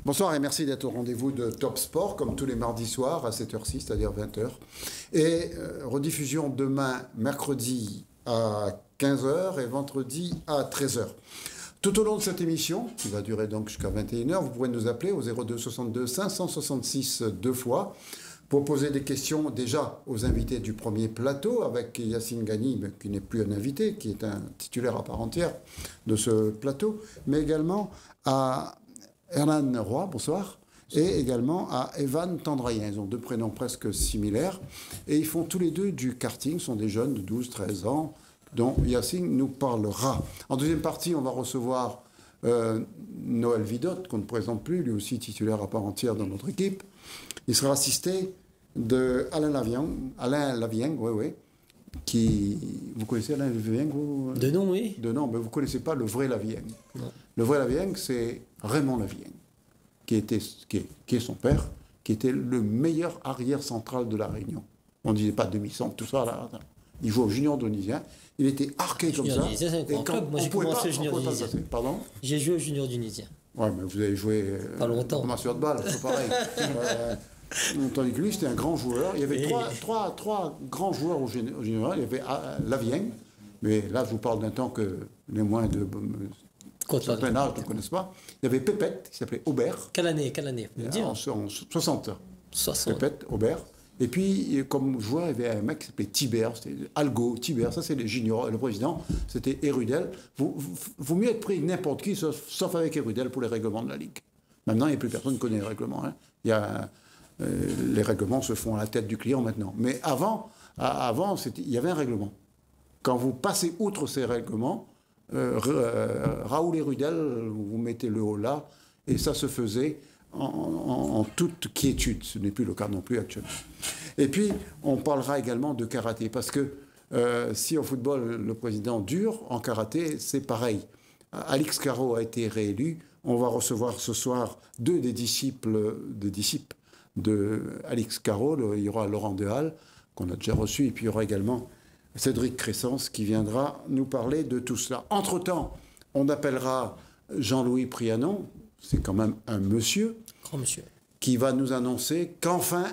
Bonsoir et merci d'être au rendez-vous de Top Sport, comme tous les mardis soirs à 7h06, c'est-à-dire 20h. Et rediffusion demain, mercredi à 15h et vendredi à 13h. Tout au long de cette émission, qui va durer donc jusqu'à 21h, vous pourrez nous appeler au 02 62 566 deux fois pour poser des questions déjà aux invités du premier plateau, avec Yacine Ghani, qui n'est plus un invité, qui est un titulaire à part entière de ce plateau, mais également à Hernan Roy, bonsoir, et également à Evan Tandrayen. Ils ont deux prénoms presque similaires, et ils font tous les deux du karting, sont des jeunes de 12-13 ans, dont Yacine nous parlera. En deuxième partie, on va recevoir Noël Vidotte, qu'on ne présente plus, lui aussi titulaire à part entière dans notre équipe. Il sera assisté de Alain Lavieng, oui, qui... Vous connaissez Alain Lavieng De nom, oui. De nom, mais vous ne connaissez pas le vrai Lavieng. Non. Le vrai Lavieng, c'est Raymond Lavieng, qui est son père, qui était le meilleur arrière central de la Réunion. On ne disait pas demi-centre, tout ça, là. Il jouait au junior d'Onisien. Il était arqué comme ça. Tunisien, c'est un grand club. Moi, j'ai commencé au junior d'Onisien. Pardon ? J'ai joué au junior d'Onisien. Ouais, mais vous avez joué... pas longtemps. Formation de balle, c'est pareil. Tandis que lui, c'était un grand joueur. Il y avait trois grands joueurs au junior. Il y avait Lavieng, mais là, je vous parle d'un temps que les moins de certain âge ne connaissent pas. Il y avait Pépette, qui s'appelait Aubert. Quelle année En 60. 60. Pépette, Aubert. Et puis, comme joueur, il y avait un mec qui s'appelait Tibert, c'était Algo, Tibert, ça c'est les juniors. Le président, c'était Erudel. Vaut mieux être pris n'importe qui, sauf avec Erudel pour les règlements de la Ligue. Maintenant, il n'y a plus personne qui connaît les règlements. Hein. Les règlements se font à la tête du client maintenant. Mais avant il y avait un règlement. Quand vous passez outre ces règlements, Raoul Erudel, vous mettez le haut là, et ça se faisait en toute quiétude. Ce n'est plus le cas non plus actuellement. Et puis, on parlera également de karaté, parce que si au football, le président dure, en karaté, c'est pareil. Alix Caro a été réélu. On va recevoir ce soir deux des disciples de Alix Caro. Il y aura Laurent Dehalle, qu'on a déjà reçu, et puis il y aura également Cédric Cressens, qui viendra nous parler de tout cela. Entre-temps, on appellera Jean-Louis Prianon, c'est quand même un monsieur, grand monsieur, qui va nous annoncer qu'enfin,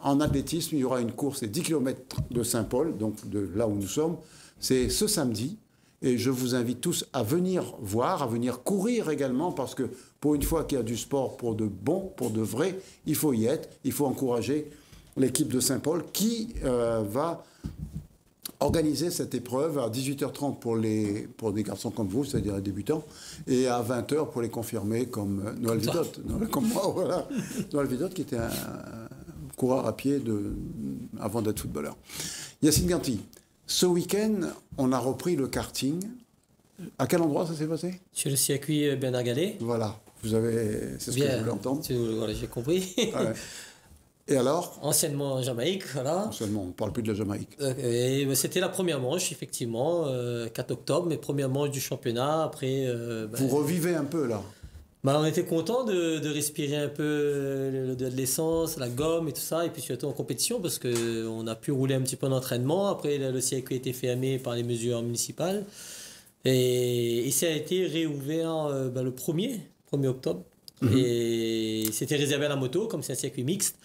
en athlétisme, il y aura une course des 10 km de Saint-Paul, donc de là où nous sommes. C'est ce samedi, et je vous invite tous à venir voir, à venir courir également, parce que pour une fois qu'il y a du sport pour de bon, pour de vrai, il faut y être, il faut encourager l'équipe de Saint-Paul qui va organiser cette épreuve à 18h30 pour des garçons comme vous, c'est-à-dire les débutants, et à 20h pour les confirmés comme Noël Vidotte, comme moi, voilà. Noël Vidotte qui était un coureur à pied avant d'être footballeur. Yacine Ghani, ce week-end, on a repris le karting. À quel endroit ça s'est passé ? Sur le circuit Bernard Gallet. Voilà, c'est ce que je voulais entendre. Voilà, j'ai compris. Ouais. Et alors ? Anciennement en Jamaïque, voilà. Anciennement, on ne parle plus de la Jamaïque. C'était la première manche, effectivement, 4 octobre, mais première manche du championnat. Après, vous revivez un peu, là ? On était content de respirer un peu de l'essence, la gomme et tout ça, et puis surtout en compétition, parce qu'on a pu rouler un petit peu en entraînement. Après, le circuit a été fermé par les mesures municipales. Et ça a été réouvert le 1er octobre. Et c'était réservé à la moto, comme c'est un circuit mixte.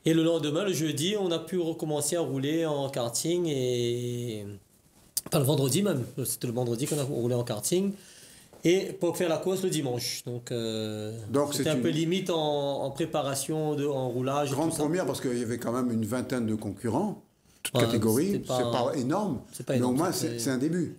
Et le lendemain, le jeudi, on a pu recommencer à rouler en karting. Enfin, le vendredi même. C'était le vendredi qu'on a roulé en karting. Et pour faire la course le dimanche. Donc c'était un peu limite en préparation, en roulage. Grande première, parce qu'il y avait quand même une vingtaine de concurrents, toutes catégories. C'est pas énorme, mais au moins c'est un début.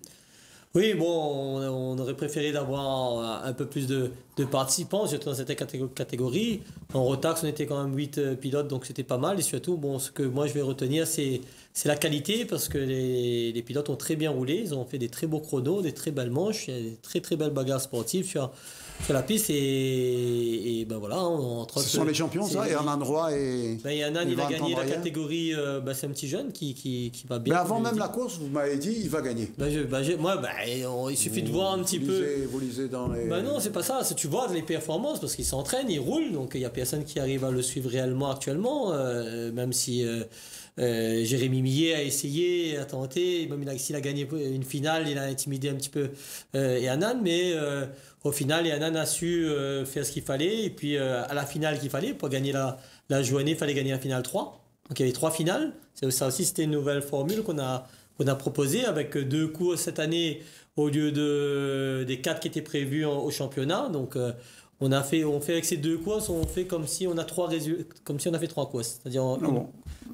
Oui, bon, on aurait préféré d'avoir un peu plus de participants, surtout dans cette catégorie. En Rotax, on était quand même 8 pilotes, donc c'était pas mal. Et surtout, bon, ce que moi je vais retenir, c'est la qualité, parce que les pilotes ont très bien roulé. Ils ont fait des très beaux chronos, des très belles manches, des très très belles bagarres sportives sur la piste. Et ben voilà. Ce sont les champions, ça, et Hernan Roy et. Hernan, il a gagné la catégorie. C'est un petit jeune qui va bien. Mais avant même la course, vous m'avez dit, il va gagner. Il suffit de voir un petit peu. Vous lisez dans les. Non, c'est pas ça. Tu vois les performances, parce qu'il s'entraîne, il roule, donc il n'y a personne qui arrive à le suivre réellement actuellement, même si Jérémy Millet a essayé, a tenté, même s'il a gagné une finale, il a intimidé un petit peu Eanan, mais au final, Eanan a su faire ce qu'il fallait, et puis à la finale qu'il fallait, pour gagner la journée, il fallait gagner la finale 3. Donc il y avait 3 finales, ça aussi c'était une nouvelle formule qu'on a proposée, avec 2 courses cette année au lieu des 4 qui étaient prévus au championnat. Donc on fait avec ces 2 courses, on fait comme si on a comme si on a fait 3 courses. C'est-à-dire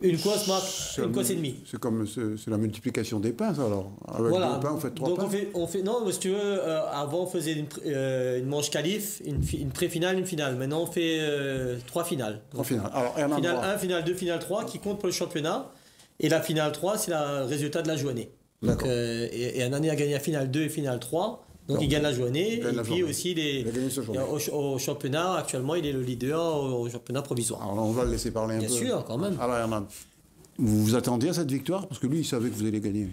une course marque une course et demie. C'est la multiplication des pains, ça, alors. Avec 2 pains, on fait 3 pains. Donc non, si tu veux, avant on faisait une manche qualif, une pré-finale, une finale. Maintenant on fait 3 finales. 3 finales. Alors, finale 1, finale 2, finale 3 qui compte pour le championnat. Et la finale 3, c'est le résultat de la journée. Donc, et un année a gagné la finale 2 et finale 3. Donc il gagne la journée. Et puis aussi, au championnat, actuellement, il est le leader au championnat provisoire. Alors on va le laisser parler un peu. Bien sûr, quand même. Alors Hernan, vous vous attendiez à cette victoire? Parce que lui, il savait que vous alliez gagner.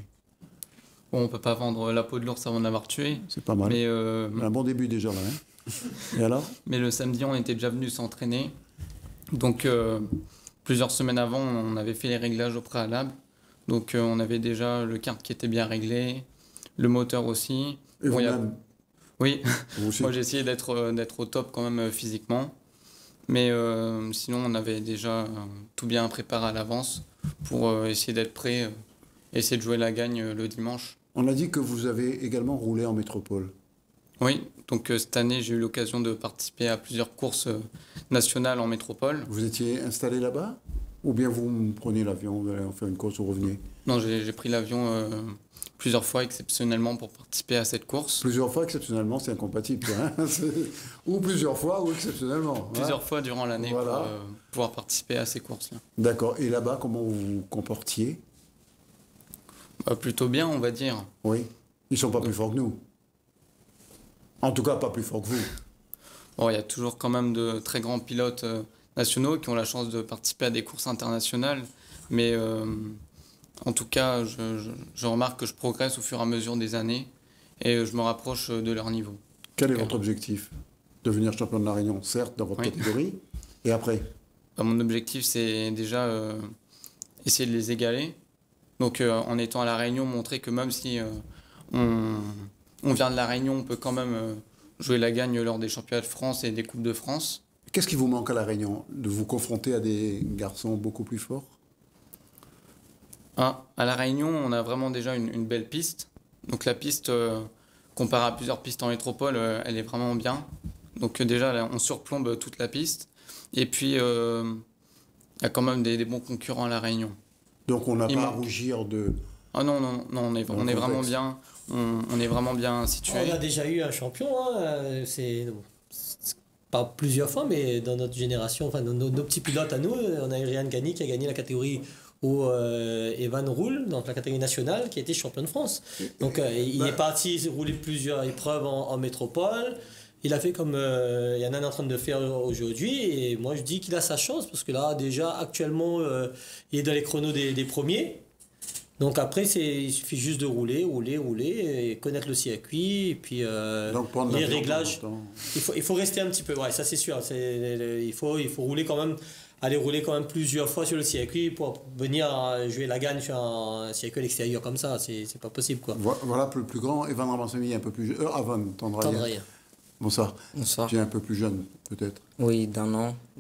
Bon, on ne peut pas vendre la peau de l'ours avant de l'avoir tué. C'est pas mal. Mais, un bon début déjà là. Hein. Et alors? Mais le samedi, on était déjà venu s'entraîner. Donc plusieurs semaines avant, on avait fait les réglages au préalable. Donc on avait déjà le kart qui était bien réglé, le moteur aussi. Et vous-même? Oui, moi j'ai essayé d'être au top quand même physiquement. Mais sinon on avait déjà tout bien préparé à l'avance pour essayer d'être prêt, essayer de jouer la gagne le dimanche. On a dit que vous avez également roulé en métropole. Oui, donc cette année j'ai eu l'occasion de participer à plusieurs courses nationales en métropole. Vous étiez installé là-bas? Ou bien vous prenez l'avion, vous allez en faire une course, vous revenez? Non, j'ai pris l'avion plusieurs fois exceptionnellement pour participer à cette course. Plusieurs fois exceptionnellement, c'est incompatible. Hein. Ou plusieurs fois ou exceptionnellement. Plusieurs fois durant l'année pour pouvoir participer à ces courses-là. D'accord. Et là-bas, comment vous vous comportiez? Plutôt bien, on va dire. Oui. Ils ne sont pas plus forts que nous. En tout cas, pas plus forts que vous. Bon, il y a toujours quand même de très grands pilotes nationaux qui ont la chance de participer à des courses internationales. Mais en tout cas, je remarque que je progresse au fur et à mesure des années et je me rapproche de leur niveau. Quel est votre objectif? Devenir champion de la Réunion, certes, dans votre catégorie. Et après? Mon objectif, c'est déjà essayer de les égaler. Donc, en étant à la Réunion, montrer que même si on vient de la Réunion, on peut quand même jouer la gagne lors des championnats de France et des Coupes de France. Qu'est-ce qui vous manque à la Réunion? De vous confronter à des garçons beaucoup plus forts? À la Réunion, on a vraiment déjà une belle piste. Donc la piste, comparée à plusieurs pistes en métropole, elle est vraiment bien. Donc déjà, là, on surplombe toute la piste. Et puis, il y a quand même des bons concurrents à la Réunion. Donc on n'a pas à rougir de... Ah non, on est vraiment bien. On est vraiment bien situé. On a déjà eu un champion, hein. C'est pas plusieurs fois, mais dans notre génération, enfin nos petits pilotes à nous, on a eu Ryan Gagny qui a gagné la catégorie où Evan roule, donc la catégorie nationale, qui a été champion de France. Donc il est parti rouler plusieurs épreuves en métropole. Il a fait comme Yannan est en train de faire aujourd'hui, et moi je dis qu'il a sa chance, parce que là déjà actuellement il est dans les chronos des premiers. Donc après, il suffit juste de rouler, et connaître le circuit, et puis les réglages. Il faut rester un petit peu, ouais, ça c'est sûr. Il faut rouler quand même, aller rouler quand même plusieurs fois sur le circuit pour venir jouer la gagne sur un circuit à l'extérieur comme ça. C'est pas possible, quoi. Voilà le plus grand, Evan Ramassemi, un peu plus jeune. Evan Tandraya. Bonsoir. Bonsoir. Tu es un peu plus jeune, peut-être? Oui,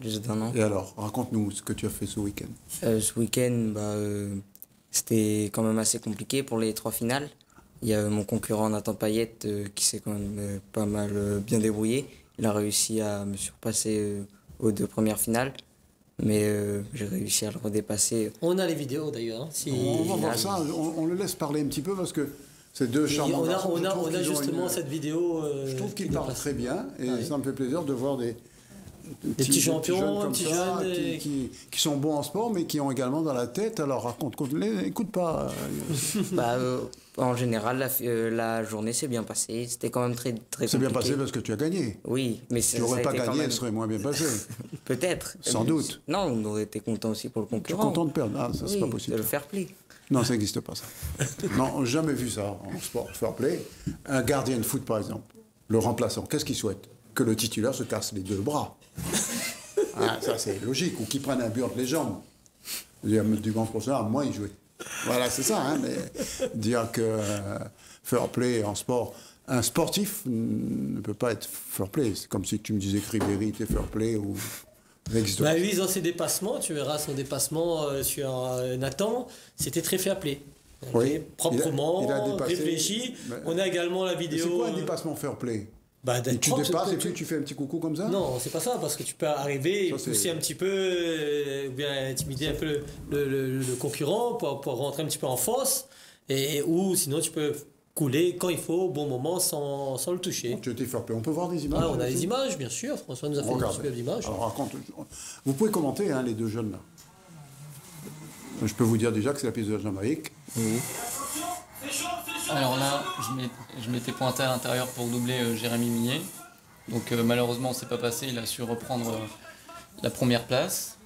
juste d'un an. Et alors, raconte-nous ce que tu as fait ce week-end. Ce week-end, c'était quand même assez compliqué pour les 3 finales. Il y a mon concurrent Nathan Payette qui s'est quand même pas mal bien débrouillé. Il a réussi à me surpasser aux 2 premières finales. Mais j'ai réussi à le redépasser. On a les vidéos d'ailleurs. Hein, on va voir ça, on le laisse parler un petit peu parce que c'est 2 charmants garçons. On a justement cette vidéo. Je trouve qu'il parle très bien et ça me fait plaisir de voir des petits champions, comme ça, qui sont bons en sport mais qui ont également dans la tête. Alors raconte, écoute pas. En général, la journée s'est bien passée. C'était quand même très compliqué. C'est bien passé parce que tu as gagné. Oui, mais tu n'aurais pas gagné, elle serait moins bien passée. Peut-être. Sans doute. Non, on aurait été content aussi pour le concurrent. Tu es content de perdre? Ah, ça, oui, c'est pas possible. De le fair play. Non, ça n'existe pas, ça. Non, jamais vu ça en sport, fair play. Un gardien de foot, par exemple, le remplaçant, qu'est-ce qu'il souhaite? Que le titulaire se casse les 2 bras. Ah, ça, c'est logique. Ou qu'il prenne un but entre les jambes. Dimanche prochain, à moins y jouer. Voilà, c'est ça. Hein, mais dire que fair play en sport, un sportif ne peut pas être fair play. C'est comme si tu me disais que Ribéry était fair play ou Rex. Bah, lui, dans ses dépassements, tu verras son dépassement sur Nathan, c'était très fair play. Oui, Proprement, il a dépassé, réfléchi. On a également la vidéo. C'est quoi un dépassement fair play? Bah, et tu dépasses et puis tu fais un petit coucou comme ça? Non, c'est pas ça, parce que tu peux arriver et pousser un petit peu, ou bien intimider un peu le concurrent pour rentrer un petit peu en force, ou sinon tu peux couler quand il faut, au bon moment, sans le toucher. Tu étais fair play. On peut voir des images? On a des images, bien sûr. François nous a fait une superbe image. Alors raconte. Vous pouvez commenter les deux jeunes là. Je peux vous dire déjà que c'est la piste de la Jamaïque. Oui. Alors là, je m'étais pointé à l'intérieur pour doubler Jérémy Millet. Donc malheureusement, c'est pas passé. Il a su reprendre la première place.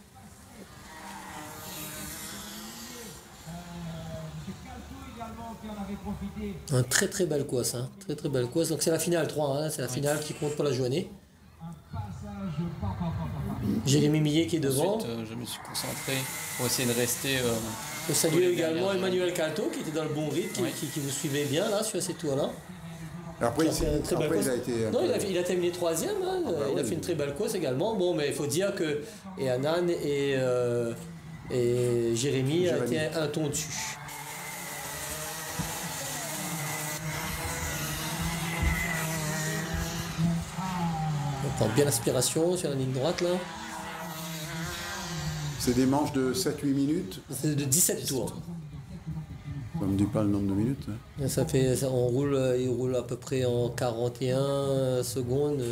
Un très très belle course. Hein. Très très belle course. Donc c'est la finale 3. Hein. C'est la finale qui compte pour la journée. Jérémy Millet qui est devant. Ensuite, je me suis concentré pour essayer de rester. Je salue également Emmanuel Calto qui était dans le bon rythme, qui vous suivait bien là sur ces tours-là. Après, il a été. Non, il a terminé 3e. Hein. Il a fait une très belle course également. Bon, mais il faut dire que Anan et Jérémy a été un ton dessus. On prend bien l'aspiration sur la ligne droite là. C'est des manches de 7-8 minutes. C'est de 17 tours. Ça me dit pas le nombre de minutes. Hein. Il roule à peu près en 41 secondes.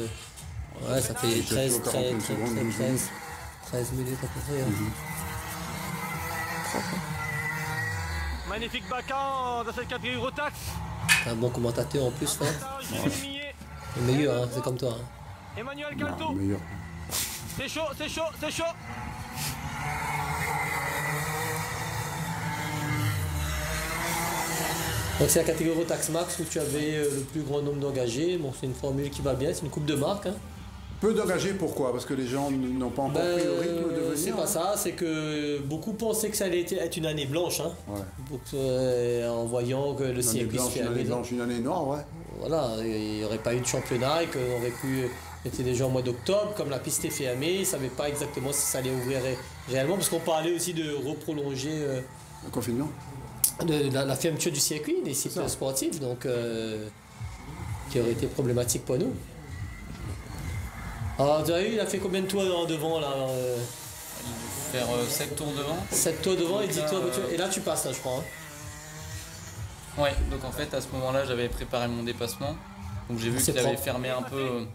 Ouais, ça fait 13 minutes à peu près. Hein. Magnifique Bacan dans cette catégorie Rotax. Un bon commentateur en plus là. Le meilleur, hein, c'est comme toi. Hein. Emmanuel Calto. Non, meilleur. C'est chaud, c'est chaud, c'est chaud. Donc c'est la catégorie Rotax Max où tu avais le plus grand nombre d'engagés. Bon, c'est une formule qui va bien, c'est une coupe de marque. Hein. Peu d'engagés, pourquoi? Parce que les gens n'ont pas encore pris le rythme de venir. C'est pas ça, c'est que beaucoup pensaient que ça allait être une année blanche. Hein. Ouais. En voyant que le circuit se fait une année blanche, une année noire, ouais. Voilà, il n'y aurait pas eu de championnat et qu'on aurait pu être déjà au mois d'octobre, comme la piste est fermée, ils ne savaient pas exactement si ça allait ouvrir réellement, parce qu'on parlait aussi de reprolonger le confinement. La fermeture du circuit, des sites sportifs, donc qui aurait été problématique pour nous. Alors, tu as vu, il a fait combien de tours en devant là Il va faire 7 tours devant. 7 tours devant et 10 tours. Et là, tu passes, là, je crois. Hein. Ouais, donc en fait, à ce moment-là, j'avais préparé mon dépassement. Donc j'ai vu qu'il avait fermé un peu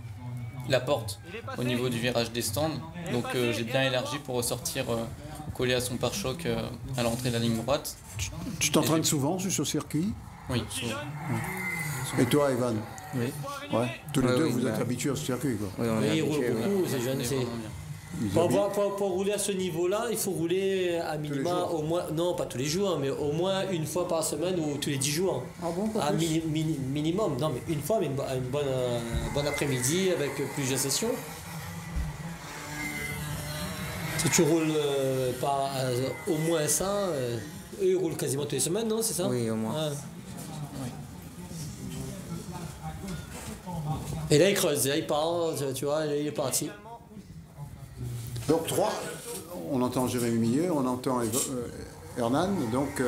la porte au niveau du virage des stands. Donc j'ai bien élargi pour ressortir collé à son pare-choc à l'entrée de la ligne droite. Tu t'entraînes souvent sur ce circuit? Oui, souvent. Et toi, Evan? Oui. Ouais. Tous les deux, vous êtes habitués à ce circuit, quoi. Oui, on est Il roule habitué, beaucoup, ces jeunes. Pour rouler à ce niveau-là, il faut rouler à minima au moins, non pas tous les jours, mais au moins une fois par semaine ou tous les 10 jours. Ah bon, à minimum, non mais une fois, mais une bonne après-midi avec plusieurs sessions. Si tu roules pas au moins ça, eux ils roulent quasiment toutes les semaines, non, c'est ça? Oui, au moins. Ouais. Et là il creuse, là il part, tu vois, là, il est parti. Donc 3, on entend Jérémy Millet, on entend Hernan, donc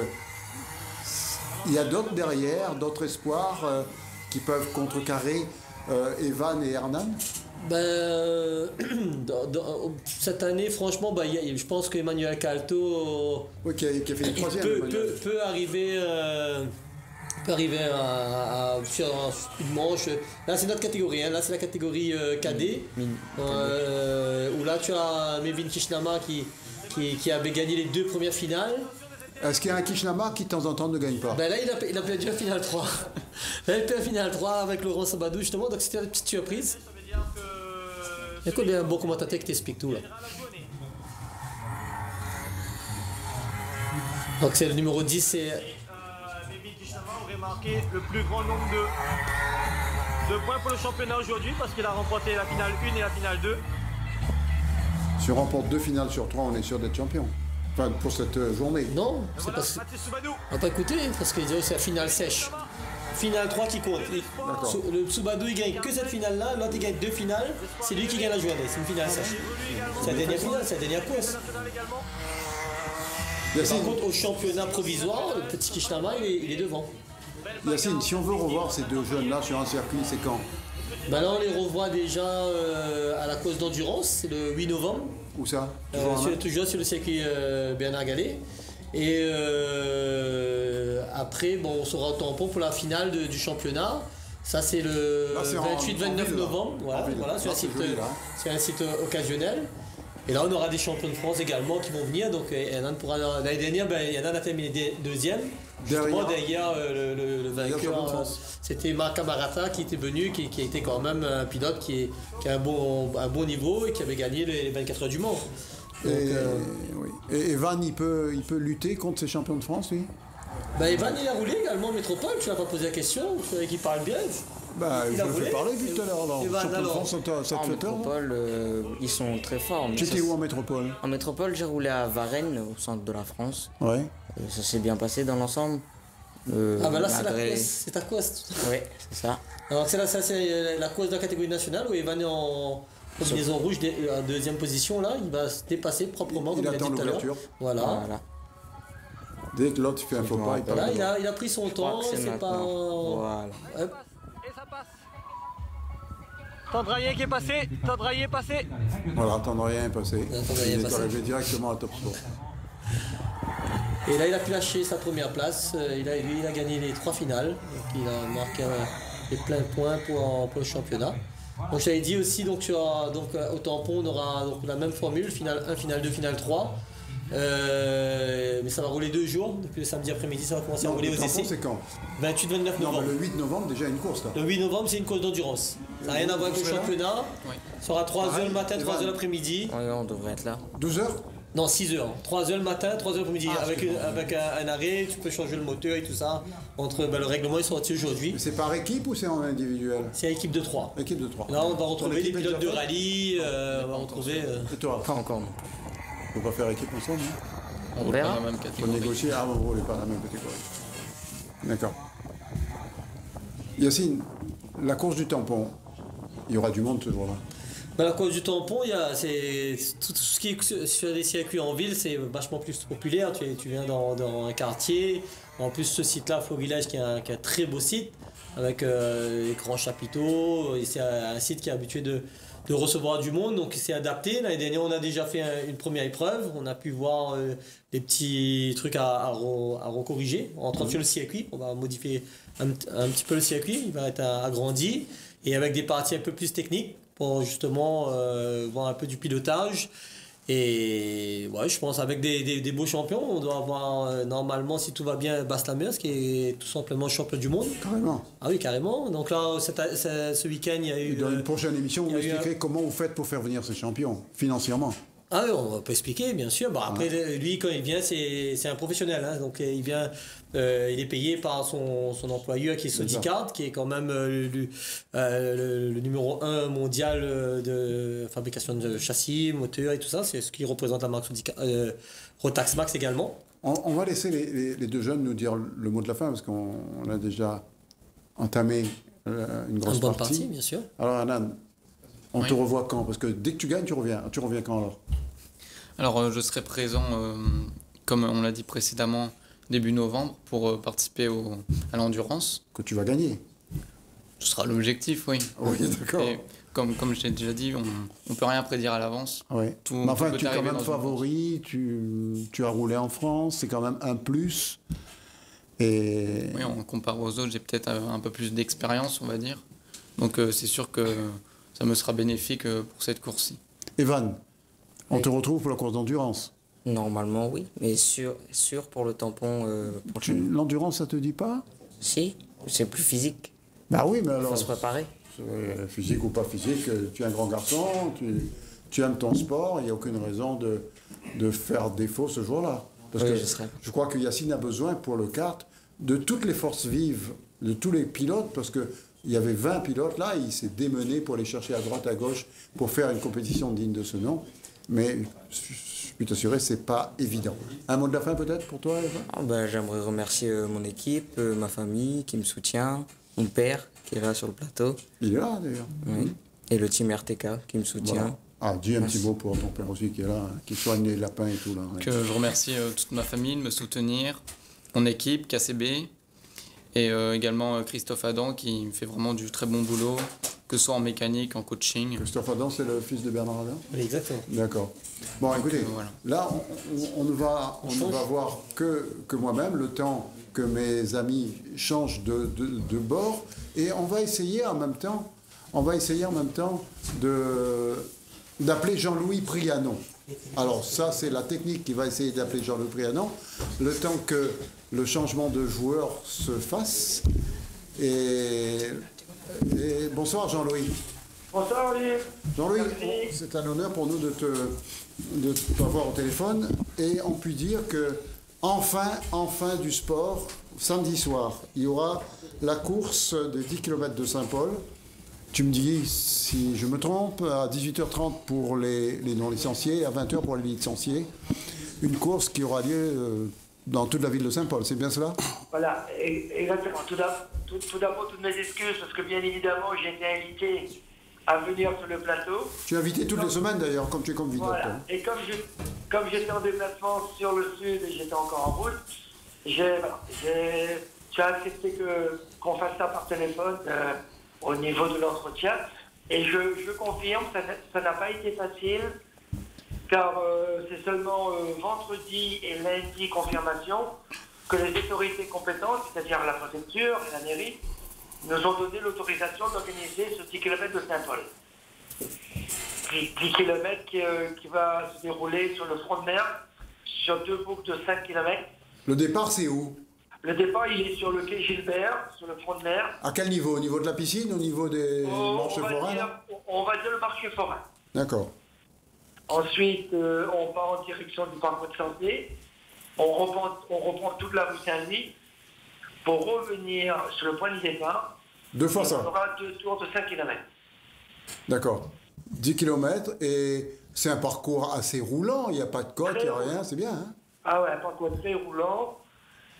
il y a d'autres derrière, d'autres espoirs qui peuvent contrecarrer Evan et Hernan. Cette année, franchement, je pense qu'Emmanuel Calto qui a fait le troisième, peut arriver sur une manche. Là, c'est notre catégorie. Hein. Là, c'est la catégorie cadet. Où là, tu as Mevin Kishnama qui avait gagné les 2 premières finales. Est-ce qu'il y a un Kishnama qui, de temps en temps, ne gagne pas? Là, il a perdu la finale 3. Il a perdu la finale 3 avec Laurent Sabadou, justement. Donc, c'était une petite surprise. Écoute, il y a un bon commentateur qui t'explique tout, là. Donc, c'est le numéro 10, c'est... aurait marqué le plus grand nombre de points pour le championnat aujourd'hui parce qu'il a remporté la finale 1 et la finale 2. Si on remporte 2 finales sur 3, on est sûr d'être champion. Enfin, pour cette journée. Non, c'est pas... Baptiste Soubadou. On va pas écouter, parce qu'il dit c'est la finale sèche. Finale 3 qui compte. Le Tsoubadou, il gagne que cette finale-là, l'autre il gagne 2 finales, c'est lui qui gagne la journée, c'est une finale sèche. C'est la dernière finale, c'est la dernière course. Par contre, au championnat provisoire, le petit Kishnama, il est devant. Yacine, si on veut revoir ces deux jeunes-là sur un circuit, c'est quand? Ben là, on les revoit déjà à la course d'endurance, c'est le 8 novembre. Où ça? Toujours sur le circuit Bernard Gallet. Et après, bon, on sera au tampon pour la finale du championnat. Ça, c'est le 28-29 novembre. Voilà, sur un site occasionnel. Et là, on aura des champions de France également qui vont venir. Donc, l'année dernière, Yannan a terminé deuxième. Justement, derrière le vainqueur, c'était Marc Camarata qui était venu, qui était quand même un pilote qui a un bon niveau et qui avait gagné les 24 heures du Mans. Donc, et Evan, il peut lutter contre ces champions de France, lui? Evan, il a roulé également en métropole, tu n'as pas posé la question, tu savais qu'il parle bien. Je le fais parler vu tout à l'heure. Champion de France, ça te fait peur? En métropole, ils sont très forts. Tu étais où en métropole? En métropole, j'ai roulé à Varennes, au centre de la France. Ouais. Ça s'est bien passé dans l'ensemble. Là, c'est ta course. Oui, c'est ça. Alors, c'est la course de la catégorie nationale où Evan est en combinaison rouge, en deuxième position, là, il va se dépasser proprement, comme il a dit tout à l'heure. Voilà. Dès que l'autre fait un faux pas, il a pris son temps, c'est pas... Voilà. Hop. Et ça passe. Tandrayen qui est passé. Tandrayen est passé. Voilà, Tandrayen est passé. Il est arrivé directement à top sport. Et là, il a pu lâcher sa première place. Il a gagné les 3 finales. Donc, il a marqué les pleins points pour le championnat. Donc, j'avais dit aussi, au tampon, on aura la même formule, finale 1, finale 2, finale 3. Mais ça va rouler 2 jours. Depuis le samedi après-midi, ça va commencer à rouler aux essais. C'est quand? 28-29 novembre. Le 8 novembre, déjà une course là. Le 8 novembre, c'est une course d'endurance. Ça n'a rien à voir avec le championnat. Ça sera 3h le matin, 3h l'après-midi. Oui, on devrait être là. 12h? Non, 6h. 3h le matin, 3h l'après-midi. Avec un arrêt, tu peux changer le moteur et tout ça. Le règlement est sorti aujourd'hui. C'est par équipe ou c'est en individuel? C'est équipe de 3. Équipe de 3. Là, on va retrouver les pilotes de rallye. On va retrouver. Et toi? Pas encore, non. On va faire équipe ensemble, On roule pas dans la même Faut catégorie. négocier. Vous ne roulez pas dans la même catégorie. D'accord. Yacine, la course du tampon, il y aura du monde ce jour-là. La course du tampon, tout ce qui est sur les circuits en ville, c'est vachement plus populaire. Tu viens dans un quartier. En plus, ce site-là, Flow Village, qui est un très beau site, avec des grands chapiteaux. Et c'est un site qui est habitué de recevoir du monde, donc c'est adapté. L'année dernière, on a déjà fait une première épreuve. On a pu voir des petits trucs à recorriger. En entrant sur le circuit, on va modifier un petit peu le circuit. Il va être agrandi et avec des parties un peu plus techniques pour justement voir un peu du pilotage. Et ouais, je pense avec des beaux champions, on doit avoir normalement, si tout va bien, Bas Lamers qui est tout simplement champion du monde. Carrément. Ah oui, carrément. Donc là, ce week-end, il y a eu... Dans une prochaine émission, vous m'expliquerez comment vous faites pour faire venir ces champions, financièrement. Ah oui, on peut expliquer, bien sûr. Bon, après, lui, quand il vient, c'est un professionnel. Hein. Donc, il vient, il est payé par son employeur qui est Sodicard, qui est quand même le numéro 1 mondial de fabrication de châssis, moteurs et tout ça. C'est ce qui représente la marque Rotax Max également. On va laisser les deux jeunes nous dire le mot de la fin, parce qu'on a déjà entamé une grosse bonne partie. Bien sûr. Alors, Anan, on te revoit quand? Parce que dès que tu gagnes, tu reviens. Tu reviens quand alors? Alors, je serai présent, comme on l'a dit précédemment, début novembre, pour participer à l'endurance. Que tu vas gagner. Ce sera l'objectif, oui. Oui, d'accord. Et comme je t'ai déjà dit, on ne peut rien prédire à l'avance. Oui. Mais enfin, tu es quand même favori, tu as roulé en France, c'est quand même un plus. Et... Oui, on compare aux autres, j'ai peut-être un peu plus d'expérience, on va dire. Donc, c'est sûr que ça me sera bénéfique pour cette course-ci. Evan, on te retrouve pour la course d'endurance? Normalement, oui. Mais sûr pour le tampon prochain. L'endurance, ça te dit pas? Si, c'est plus physique. Bah oui, mais Il alors... faut se préparer. Physique ou pas physique, tu es un grand garçon, tu aimes ton sport, il n'y a aucune raison de faire défaut ce jour-là. Parce oui, que je crois que Yacine a besoin pour le kart de toutes les forces vives, de tous les pilotes, parce qu'il y avait 20 pilotes là, il s'est démené pour aller chercher à droite, à gauche, pour faire une compétition digne de ce nom. mais je puis t'assurer, c'est pas évident. Un mot de la fin peut-être pour toi, Eva? J'aimerais remercier mon équipe, ma famille qui me soutient, mon père qui est là sur le plateau. Il est là d'ailleurs. Oui. Et le team RTK qui me soutient. Voilà. Ah, dis un petit mot pour ton père aussi qui est là, qui soigne les lapins et tout là. Ouais. Que je remercie toute ma famille de me soutenir, mon équipe, KCB, et également Christophe Adam qui me fait vraiment du très bon boulot, que ce soit en mécanique, en coaching. Christophe Adam, c'est le fils de Bernard Adam? Oui, exactement. D'accord. Bon, écoutez, voilà. là, on ne va voir que moi-même, le temps que mes amis changent de bord, et on va essayer en même temps d'appeler Jean-Louis Prianon. Alors ça, c'est la technique qui va essayer d'appeler Jean-Louis Prianon, le temps que le changement de joueur se fasse. Et bonsoir Jean-Louis. Bonsoir Olivier. Jean-Louis, Merci. c'est un honneur pour nous de t'avoir au téléphone, et on peut dire que enfin du sport. Samedi soir, il y aura la course des 10 km de Saint-Paul. Tu me dis si je me trompe, à 18h30 pour les non-licenciés, à 20h pour les licenciés. Une course qui aura lieu dans toute la ville de Saint-Paul, c'est bien cela? Voilà, exactement. Tout d'abord, toutes mes excuses, parce que bien évidemment, j'ai été invité à venir sur le plateau. Tu es invité toutes les semaines d'ailleurs, comme tu es convié. Voilà. Et comme j'étais en déplacement sur le sud et j'étais encore en route, j'ai accepté qu'on fasse ça par téléphone au niveau de l'entretien. Et je confirme, ça n'a pas été facile, car c'est seulement vendredi et lundi confirmation que les autorités compétentes, c'est-à-dire la préfecture et la mairie, nous ont donné l'autorisation d'organiser ce 10 km de Saint-Paul. 10 km qui va se dérouler sur le front de mer, sur 2 boucles de 5 km. Le départ, c'est où? Le départ, il est sur le quai Gilbert, sur le front de mer. À quel niveau? Au niveau de la piscine? Au niveau des marches foraines? On va dire le marché forain. D'accord. Ensuite, on part en direction du parc de santé. On reprend toute la rue Saint-Louis pour revenir sur le point de départ. Deux fois ça? On aura 2 tours de 5 km. D'accord. 10 km, et c'est un parcours assez roulant, il n'y a pas de côte, il n'y a rien, c'est bien, hein? Ah ouais, un parcours très roulant.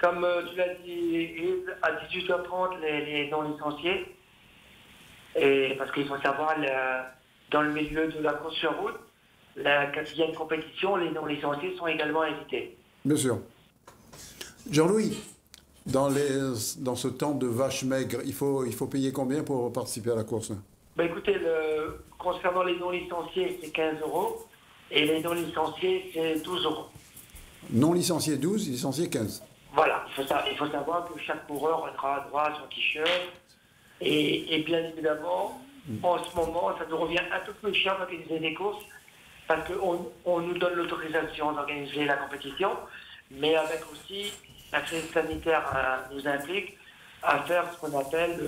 Comme tu l'as dit, à 18h30, les non-licenciés. Et parce qu'il faut savoir, dans le milieu de la course sur route, la 4e compétition, les non-licenciés sont également invités. Bien sûr. Jean-Louis, dans ce temps de vache maigre, il faut payer combien pour participer à la course? Écoutez, concernant les non-licenciés, c'est 15 €. Et les non-licenciés, c'est 12 €. Non licencié 12, licencié 15. Voilà, il faut savoir que chaque coureur aura droit à son t-shirt. Et bien évidemment, en ce moment, ça nous revient un peu plus cher d'organiser des courses, parce qu'on nous donne l'autorisation d'organiser la compétition, mais avec aussi la crise sanitaire nous implique à faire ce qu'on appelle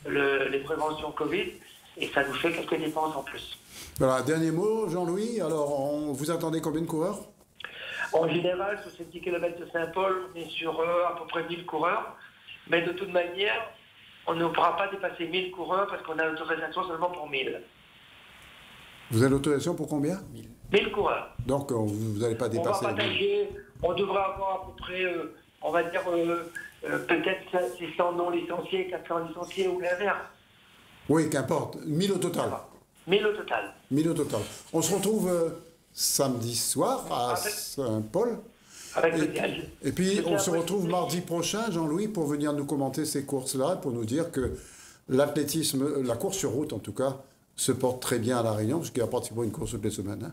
les préventions Covid, et ça nous fait quelques dépenses en plus. Voilà, dernier mot, Jean-Louis. Alors, vous attendez combien de coureurs? En général, sur ces 10 km de Saint-Paul, on est sur à peu près 1000 coureurs. Mais de toute manière, on ne pourra pas dépasser 1000 coureurs parce qu'on a l'autorisation seulement pour 1000. Vous avez l'autorisation pour combien? 1000 coureurs. Donc, vous n'allez pas dépasser. On va partager, on devrait avoir à peu près, on va dire, peut-être 600 non licenciés, 400 licenciés ou l'inverse. Oui, qu'importe. 1000 au total. 1000 au total. 1000 au total. On se retrouve samedi soir à Saint-Paul. Et puis on se retrouve mardi prochain, Jean-Louis, pour venir nous commenter ces courses-là, pour nous dire que l'athlétisme, la course sur route en tout cas, se porte très bien à La Réunion, parce qu'il y a pratiquement une course toutes les semaines. Hein.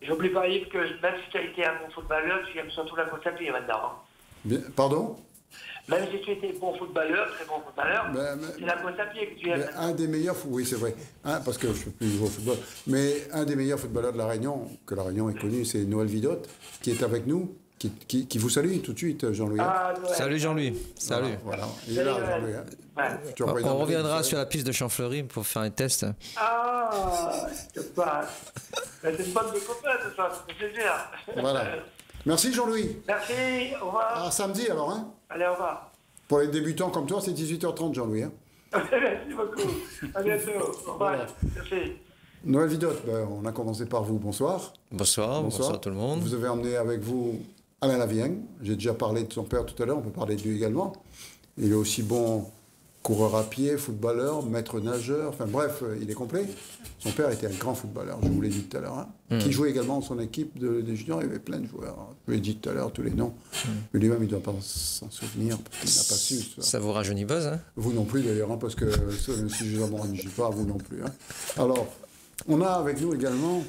J'oublie pas, Yves, que même si tu as été un bon footballeur, tu aimes surtout la course à pied maintenant. Bien, pardon? Même si tu étais bon footballeur, très bon footballeur, c'est la course à pied que tu aimes. Un des meilleurs, oui c'est vrai, parce que je ne fais plus jouer au football, mais un des meilleurs footballeurs de La Réunion, que La Réunion est connu, c'est Noël Vidotte, qui est avec nous, qui vous salue tout de suite, Jean-Louis. Ah, salut Jean-Louis, salut. Voilà. Il est là, Jean-Louis. Hein. On reviendra sur la piste de Champfleury pour faire un test. Ah, c'est pas... C'est une bande de copains, tout ça, c'est plaisir. Voilà. Merci Jean-Louis. Merci, au revoir. À samedi alors, hein. Allez, au revoir. Pour les débutants comme toi, c'est 18h30, Jean-Louis. Hein. Merci beaucoup. À bientôt. Au revoir. Merci. Noël Vidotte, on a commencé par vous. Bonsoir. Bonsoir, bonsoir tout le monde. Vous avez emmené avec vous Alain Lavigne. J'ai déjà parlé de son père tout à l'heure, on peut parler de lui également. Il est aussi bon coureur à pied, footballeur, maître nageur, enfin bref, il est complet. Son père était un grand footballeur, je vous l'ai dit tout à l'heure, qui jouait également dans son équipe des juniors. Il y avait plein de joueurs. Je vous l'ai dit tout à l'heure, tous les noms. Mais lui-même, il ne doit pas s'en souvenir parce qu'il n'a pas su. Ça vous rajeunit buzz, hein? Vous non plus d'ailleurs, parce que si je ne m'en rajeunis pas, vous non plus. Hein. Alors, on a avec nous également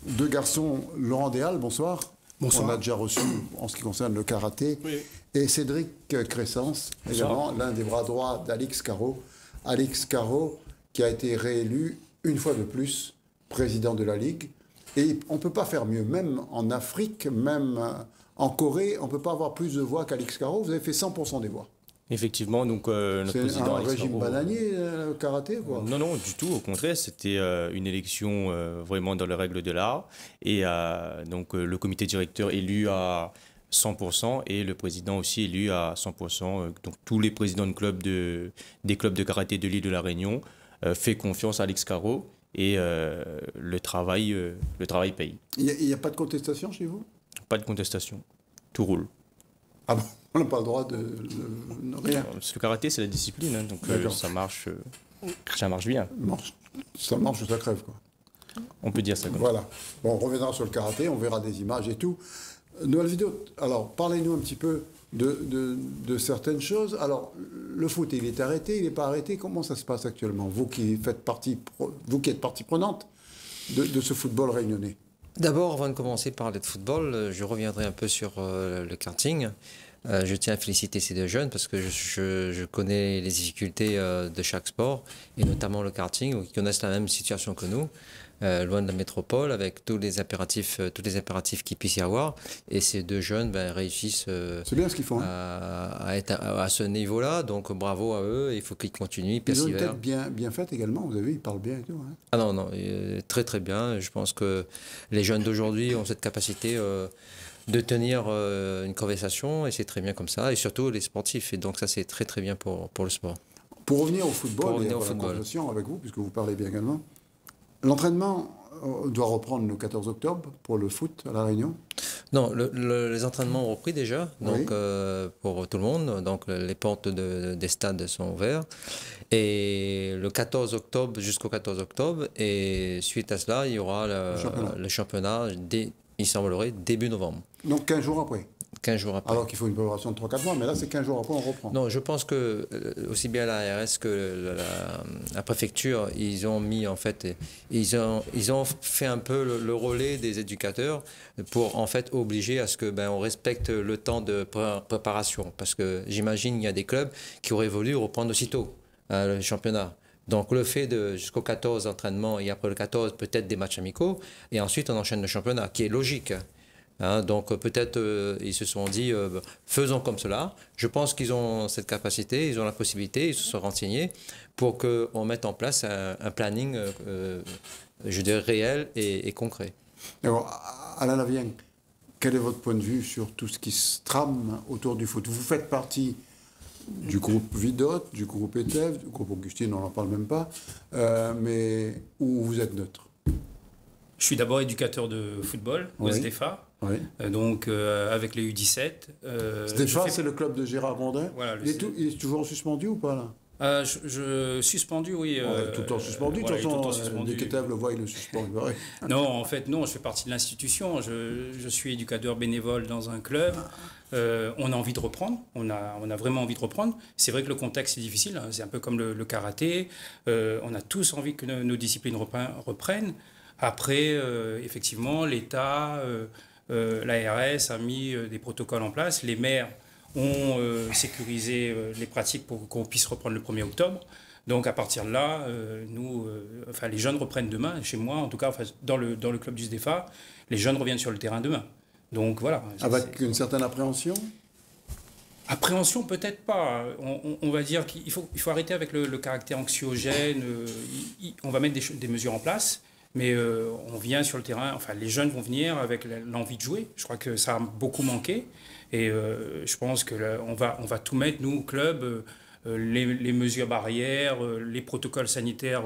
deux garçons, Laurent Déal, bonsoir. Bonsoir. On l'a déjà reçu en ce qui concerne le karaté. Oui. Et Cédric Cressens, également l'un des bras droits d'Alix Caro. Alix Caro qui a été réélu une fois de plus président de la Ligue. Et on ne peut pas faire mieux, même en Afrique, même en Corée, on ne peut pas avoir plus de voix qu'Alix Caro. Vous avez fait 100% des voix. Effectivement, donc notre président Alex régime Caro, bananier, le karaté, quoi. Non, non, du tout. Au contraire, c'était une élection vraiment dans les règles de l'art. Et donc le comité directeur élu à 100% et le président aussi élu à 100%. Donc tous les présidents de clubs des clubs de karaté de l'île de la Réunion fait confiance à Alix Caro et le travail paye. Il n'y a pas de contestation chez vous? Pas de contestation. Tout roule. Ah bon? On n'a pas le droit de rien. Parce que le karaté, c'est la discipline, hein, donc ça marche bien. Ça marche ou ça crève, quoi. On peut dire ça comme voilà. Bon, on reviendra sur le karaté, on verra des images et tout. Noël Vidotte, alors parlez-nous un petit peu de certaines choses. Alors, le foot, il est arrêté, il n'est pas arrêté. Comment ça se passe actuellement, vous qui êtes partie prenante de ce football réunionnais? D'abord, avant de commencer par parler de football, je reviendrai un peu sur le karting. Je tiens à féliciter ces deux jeunes parce que je connais les difficultés de chaque sport et notamment le karting, où ils connaissent la même situation que nous, loin de la métropole, avec tous les impératifs qu'il puisse y avoir. Et ces deux jeunes réussissent c'est bien ce qu'ils font, à être à ce niveau-là. Donc bravo à eux, il faut qu'ils continuent, ils persévèrent. Ils ont une tête bien faite également, vous avez vu, ils parlent bien et tout. Hein. Ah non, très très bien. Je pense que les jeunes d'aujourd'hui ont cette capacité de tenir une conversation, et c'est très bien comme ça, et surtout les sportifs, et donc ça c'est très très bien pour le sport. Pour revenir au football, la conversation avec vous, puisque vous parlez bien également, l'entraînement doit reprendre le 14 octobre pour le foot à La Réunion? Non, les entraînements ont repris déjà, donc oui. Pour tout le monde, donc les portes des stades sont ouvertes, et le 14 octobre jusqu'au 14 octobre, et suite à cela, il y aura le championnat il semblerait début novembre. Donc 15 jours après? 15 jours après. Alors qu'il faut une préparation de 3-4 mois, mais là c'est 15 jours après, on reprend. Non, je pense que aussi bien l'ARS que la préfecture, ils ont mis en fait, ils ont fait un peu le relais des éducateurs pour en fait obliger à ce que on respecte le temps de préparation, parce que j'imagine qu'il y a des clubs qui auraient voulu reprendre aussitôt le championnat. Donc le fait de jusqu'au 14 entraînements et après le 14 peut-être des matchs amicaux et ensuite on enchaîne le championnat, qui est logique. Hein, donc peut-être ils se sont dit faisons comme cela. Je pense qu'ils ont cette capacité, ils ont la possibilité, ils se sont renseignés pour qu'on mette en place un planning je dirais réel et concret. Alors, Alain Lavigne, quel est votre point de vue sur tout ce qui se trame autour du foot? Vous faites partie du groupe Vidotte, du groupe ETEV, du groupe Augustine, on n'en parle même pas, mais où vous êtes neutre? Je suis d'abord éducateur de football au SDFA, donc avec les U17. SDFA, c'est le club de Gérard Gondin. Voilà, il est toujours suspendu ou pas là? Suspendu, oui. Tout le temps suspendu, de toute façon, dès qu'ETEV le voit, il le suspend. Non, en fait, non, je fais partie de l'institution. Je suis éducateur bénévole dans un club. On a envie de reprendre, on a vraiment envie de reprendre. C'est vrai que le contexte est difficile, hein. C'est un peu comme le karaté. On a tous envie que nos disciplines reprennent. Après, effectivement, l'État, l'ARS a mis des protocoles en place. Les maires ont sécurisé les pratiques pour qu'on puisse reprendre le 1er octobre. Donc à partir de là, les jeunes reprennent demain. Chez moi, en tout cas, dans le club du SDFA, les jeunes reviennent sur le terrain demain. Donc voilà. Avec une certaine appréhension? Appréhension, peut-être pas. On va dire qu'il faut arrêter avec le caractère anxiogène. On va mettre des mesures en place, mais on vient sur le terrain. Enfin, les jeunes vont venir avec l'envie de jouer. Je crois que ça a beaucoup manqué. Et je pense qu'on va tout mettre, nous, au club, les mesures barrières, les protocoles sanitaires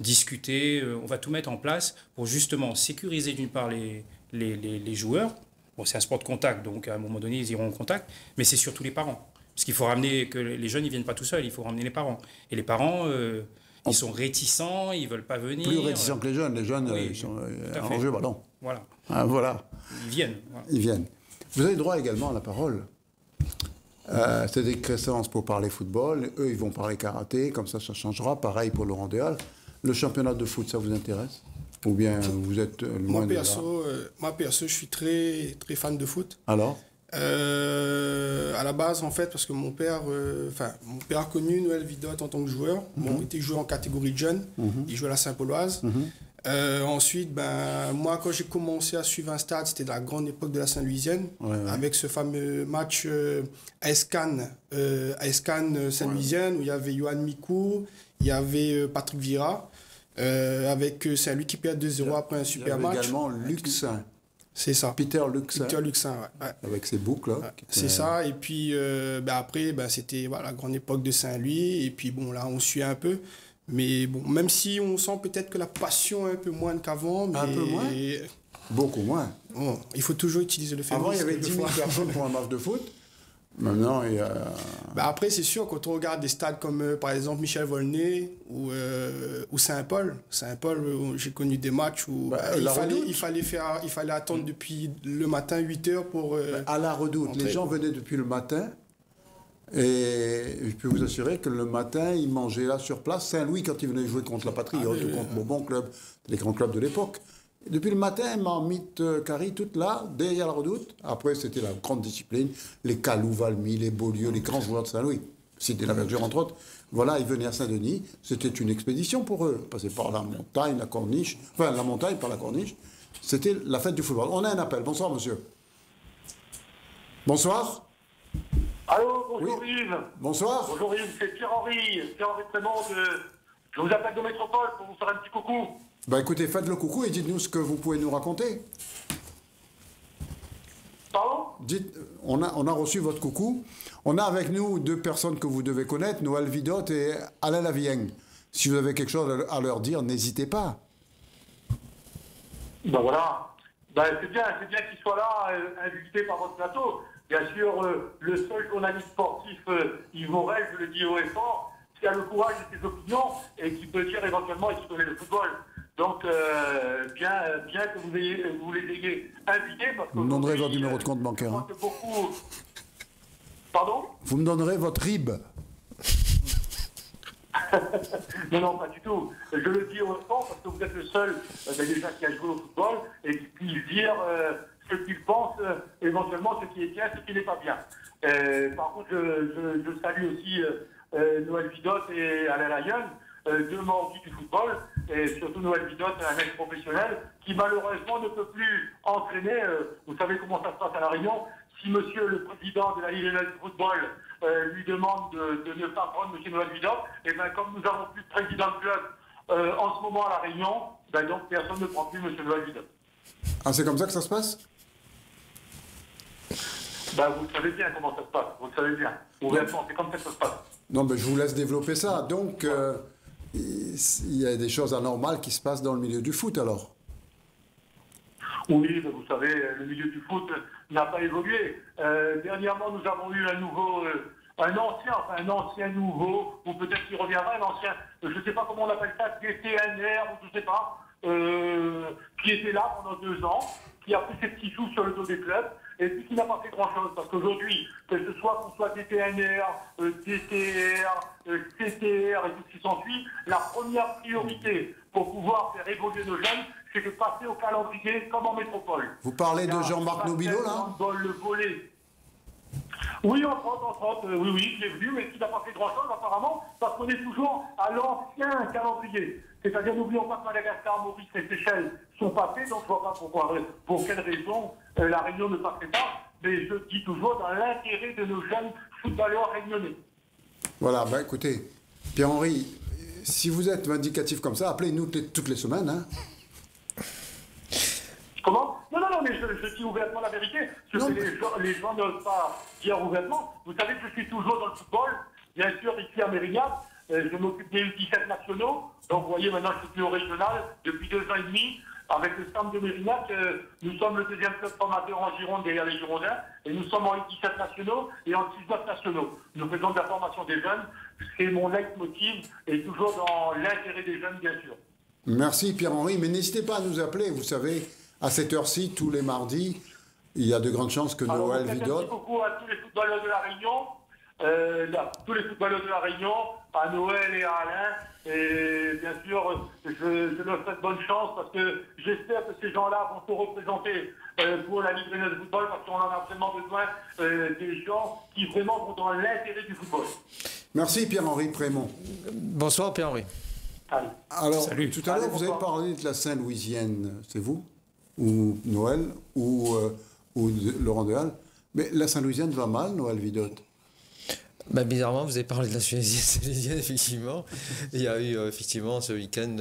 discuter, on va tout mettre en place pour justement sécuriser d'une part les joueurs. Bon, c'est un sport de contact, donc à un moment donné, ils iront en contact, mais c'est surtout les parents. Parce qu'il faut ramener, que les jeunes, ils ne viennent pas tout seuls, il faut ramener les parents. Et les parents, ils sont réticents, ils ne veulent pas venir. Plus réticents que les jeunes. Les jeunes, Oui, ils sont tout à fait. arrangés, ballon. Voilà. Ah, voilà. Ils viennent. Voilà. Ils viennent. Vous avez droit également à la parole. C'est des créances pour parler football. Eux, ils vont parler karaté. Comme ça changera. Pareil pour Laurent Déal. Le championnat de foot, ça vous intéresse? Ou bien vous êtes loin de là? Moi, perso, je suis très, très fan de foot. Alors? À la base, en fait, parce que mon père a connu Noël Vidot en tant que joueur. Bon, il était joueur en catégorie de jeunes. Il jouait à la Saint-Pauloise. Ensuite, moi, quand j'ai commencé à suivre un stade, c'était de la grande époque de la Saint-Louisienne, avec ce fameux match AS Cannes Saint-Louisienne, où il y avait Johan Mikou, il y avait Patrick Vieira, avec Saint-Louis qui perd 2-0 après un super match. Également Luxin. C'est ça. Peter Luxin. Peter Luxin, ouais. Avec ses boucles. Ouais, c'est ça. Et puis après, c'était la grande époque de Saint-Louis. Et puis bon, là, on suit un peu. Mais bon, même si on sent peut-être que la passion est un peu moins qu'avant. Mais... Un peu moins? Beaucoup moins. Bon, il faut toujours utiliser le féminisme. Avant, il y avait 10 000 personnes pour un match de foot. Maintenant, il y a... après, c'est sûr, quand on regarde des stades comme, par exemple, Michel Volney ou Saint-Paul, j'ai connu des matchs où il fallait attendre depuis le matin 8 heures pour... à la Redoute, les gens venaient depuis le matin. Et je peux vous assurer que le matin, ils mangeaient là sur place. Saint-Louis, quand ils venaient jouer contre la Patriote ou contre Bourbon Club, les grands clubs de l'époque. Et depuis le matin, Marmite, Carrie, toutes là, derrière la Redoute. Après, c'était la grande discipline. Les Calou, Valmy, les Beaulieu, les grands joueurs de Saint-Louis. C'était la Verdure, entre autres. Voilà, ils venaient à Saint-Denis. C'était une expédition pour eux. Ils passaient par la montagne, la corniche. Enfin, la montagne, par la corniche. C'était la fête du football. On a un appel. Bonsoir, monsieur. Bonsoir. Allô, bonjour Oui. Yves. Bonsoir. Bonjour Yves, c'est Pierre-Henri Prémont. Je vous appelle de Métropole pour vous faire un petit coucou. Ben écoutez, faites le coucou et dites-nous ce que vous pouvez nous raconter. Pardon? Dites, on a reçu votre coucou. On a avec nous deux personnes que vous devez connaître, Noël Vidot et Alain Lavigne. Si vous avez quelque chose à leur dire, n'hésitez pas. Ben voilà. Ben, c'est bien qu'ils soient là, invités par votre plateau. Bien sûr, le seul journaliste sportif, Yves Morel, je le dis haut et fort, qui a le courage de ses opinions et qui peut dire éventuellement et qui connaît le football. Donc, bien que vous les ayez invités. Parce que vous me donnerez votre numéro de compte bancaire. Hein. Beaucoup... Pardon? Vous me donnerez votre RIB. Non, pas du tout. Je le dis haut et fort parce que vous êtes le seul déjà qui a joué au football et qui puisse dire ce qu'il pense, éventuellement ce qui est bien, ce qui n'est pas bien. Par contre, je salue aussi Noël Vidot et Alain Lavigne, deux mordus du football, et surtout Noël Vidot, un ex-professionnel, qui malheureusement ne peut plus entraîner. Vous savez comment ça se passe à La Réunion. Si monsieur le président de la Ligue du football lui demande de ne pas prendre monsieur Noël Vidot, et bien comme nous avons plus de président de club en ce moment à La Réunion, ben donc personne ne prend plus monsieur Noël Vidot. Ah, c'est comme ça que ça se passe? Ben, vous savez bien comment ça se passe, vous le savez bien. Ouvertement, c'est comme ça que ça se passe. Non, mais je vous laisse développer ça. Donc, il y a des choses anormales qui se passent dans le milieu du foot, alors? Oui, vous savez, le milieu du foot n'a pas évolué. Dernièrement, nous avons eu un ancien nouveau, ou peut-être qu'il reviendra, un ancien, je ne sais pas comment on appelle ça, DTNR, ou je ne sais pas, qui était là pendant 2 ans, qui a pris ses petits sous sur le dos des clubs, et puis qui n'a pas fait grand-chose. Parce qu'aujourd'hui, que ce soit qu'on soit DTNR, DTR, CTR et tout ce qui s'ensuit, la première priorité pour pouvoir faire évoluer nos jeunes, c'est de passer au calendrier comme en métropole. Vous parlez de Jean-Marc Nobilo, là? Le volet. Oui, entre autres, oui, il est venu, mais qui n'a pas fait grand-chose apparemment, parce qu'on est toujours à l'ancien calendrier. C'est-à-dire, n'oublions pas que Madagascar, Maurice et Seychelles sont passés, donc je ne vois pas pour quelle raison la Réunion ne passerait pas, mais je dis toujours dans l'intérêt de nos jeunes footballeurs réunionnais. Voilà, ben écoutez, Pierre-Henri, si vous êtes vindicatif comme ça, appelez-nous toutes les semaines, hein. Comment? Non, mais je dis ouvertement la vérité. Ce que les gens n'osent pas dire ouvertement. Vous savez que je suis toujours dans le football, bien sûr, ici à Mérignac. je m'occupe des U17 nationaux. Donc, vous voyez, maintenant, je suis plus au régional depuis 2 ans et demi. Avec le centre de Mérignac, nous sommes le deuxième club formateur en Gironde derrière les Girondins. Et nous sommes en U17 nationaux et en 19 nationaux. Nous faisons de la formation des jeunes. C'est mon leitmotiv et toujours dans l'intérêt des jeunes, bien sûr. Merci Pierre-Henri, mais n'hésitez pas à nous appeler. Vous savez, à cette heure-ci, tous les mardis, il y a de grandes chances que Noël Vidot... Merci beaucoup à tous les footballeurs de la Réunion, tous les footballeurs de la Réunion, à Noël et à Alain. Et bien sûr, je leur souhaite bonne chance parce que j'espère que ces gens-là vont se représenter pour la Ligue de football parce qu'on en a vraiment besoin des gens qui vraiment vont dans l'intérêt du football. Merci Pierre-Henri Prémont. Bonsoir Pierre-Henri. Allez. Alors, Salut. tout à l'heure, vous avez parlé de la Saint-Louisienne, c'est vous? Ou Noël? Ou Laurent Dehalle? Mais la Saint-Louisienne va mal, Noël Vidot? Bah, bizarrement, vous avez parlé de la Saint-Louisienne, effectivement. Il y a eu effectivement ce week-end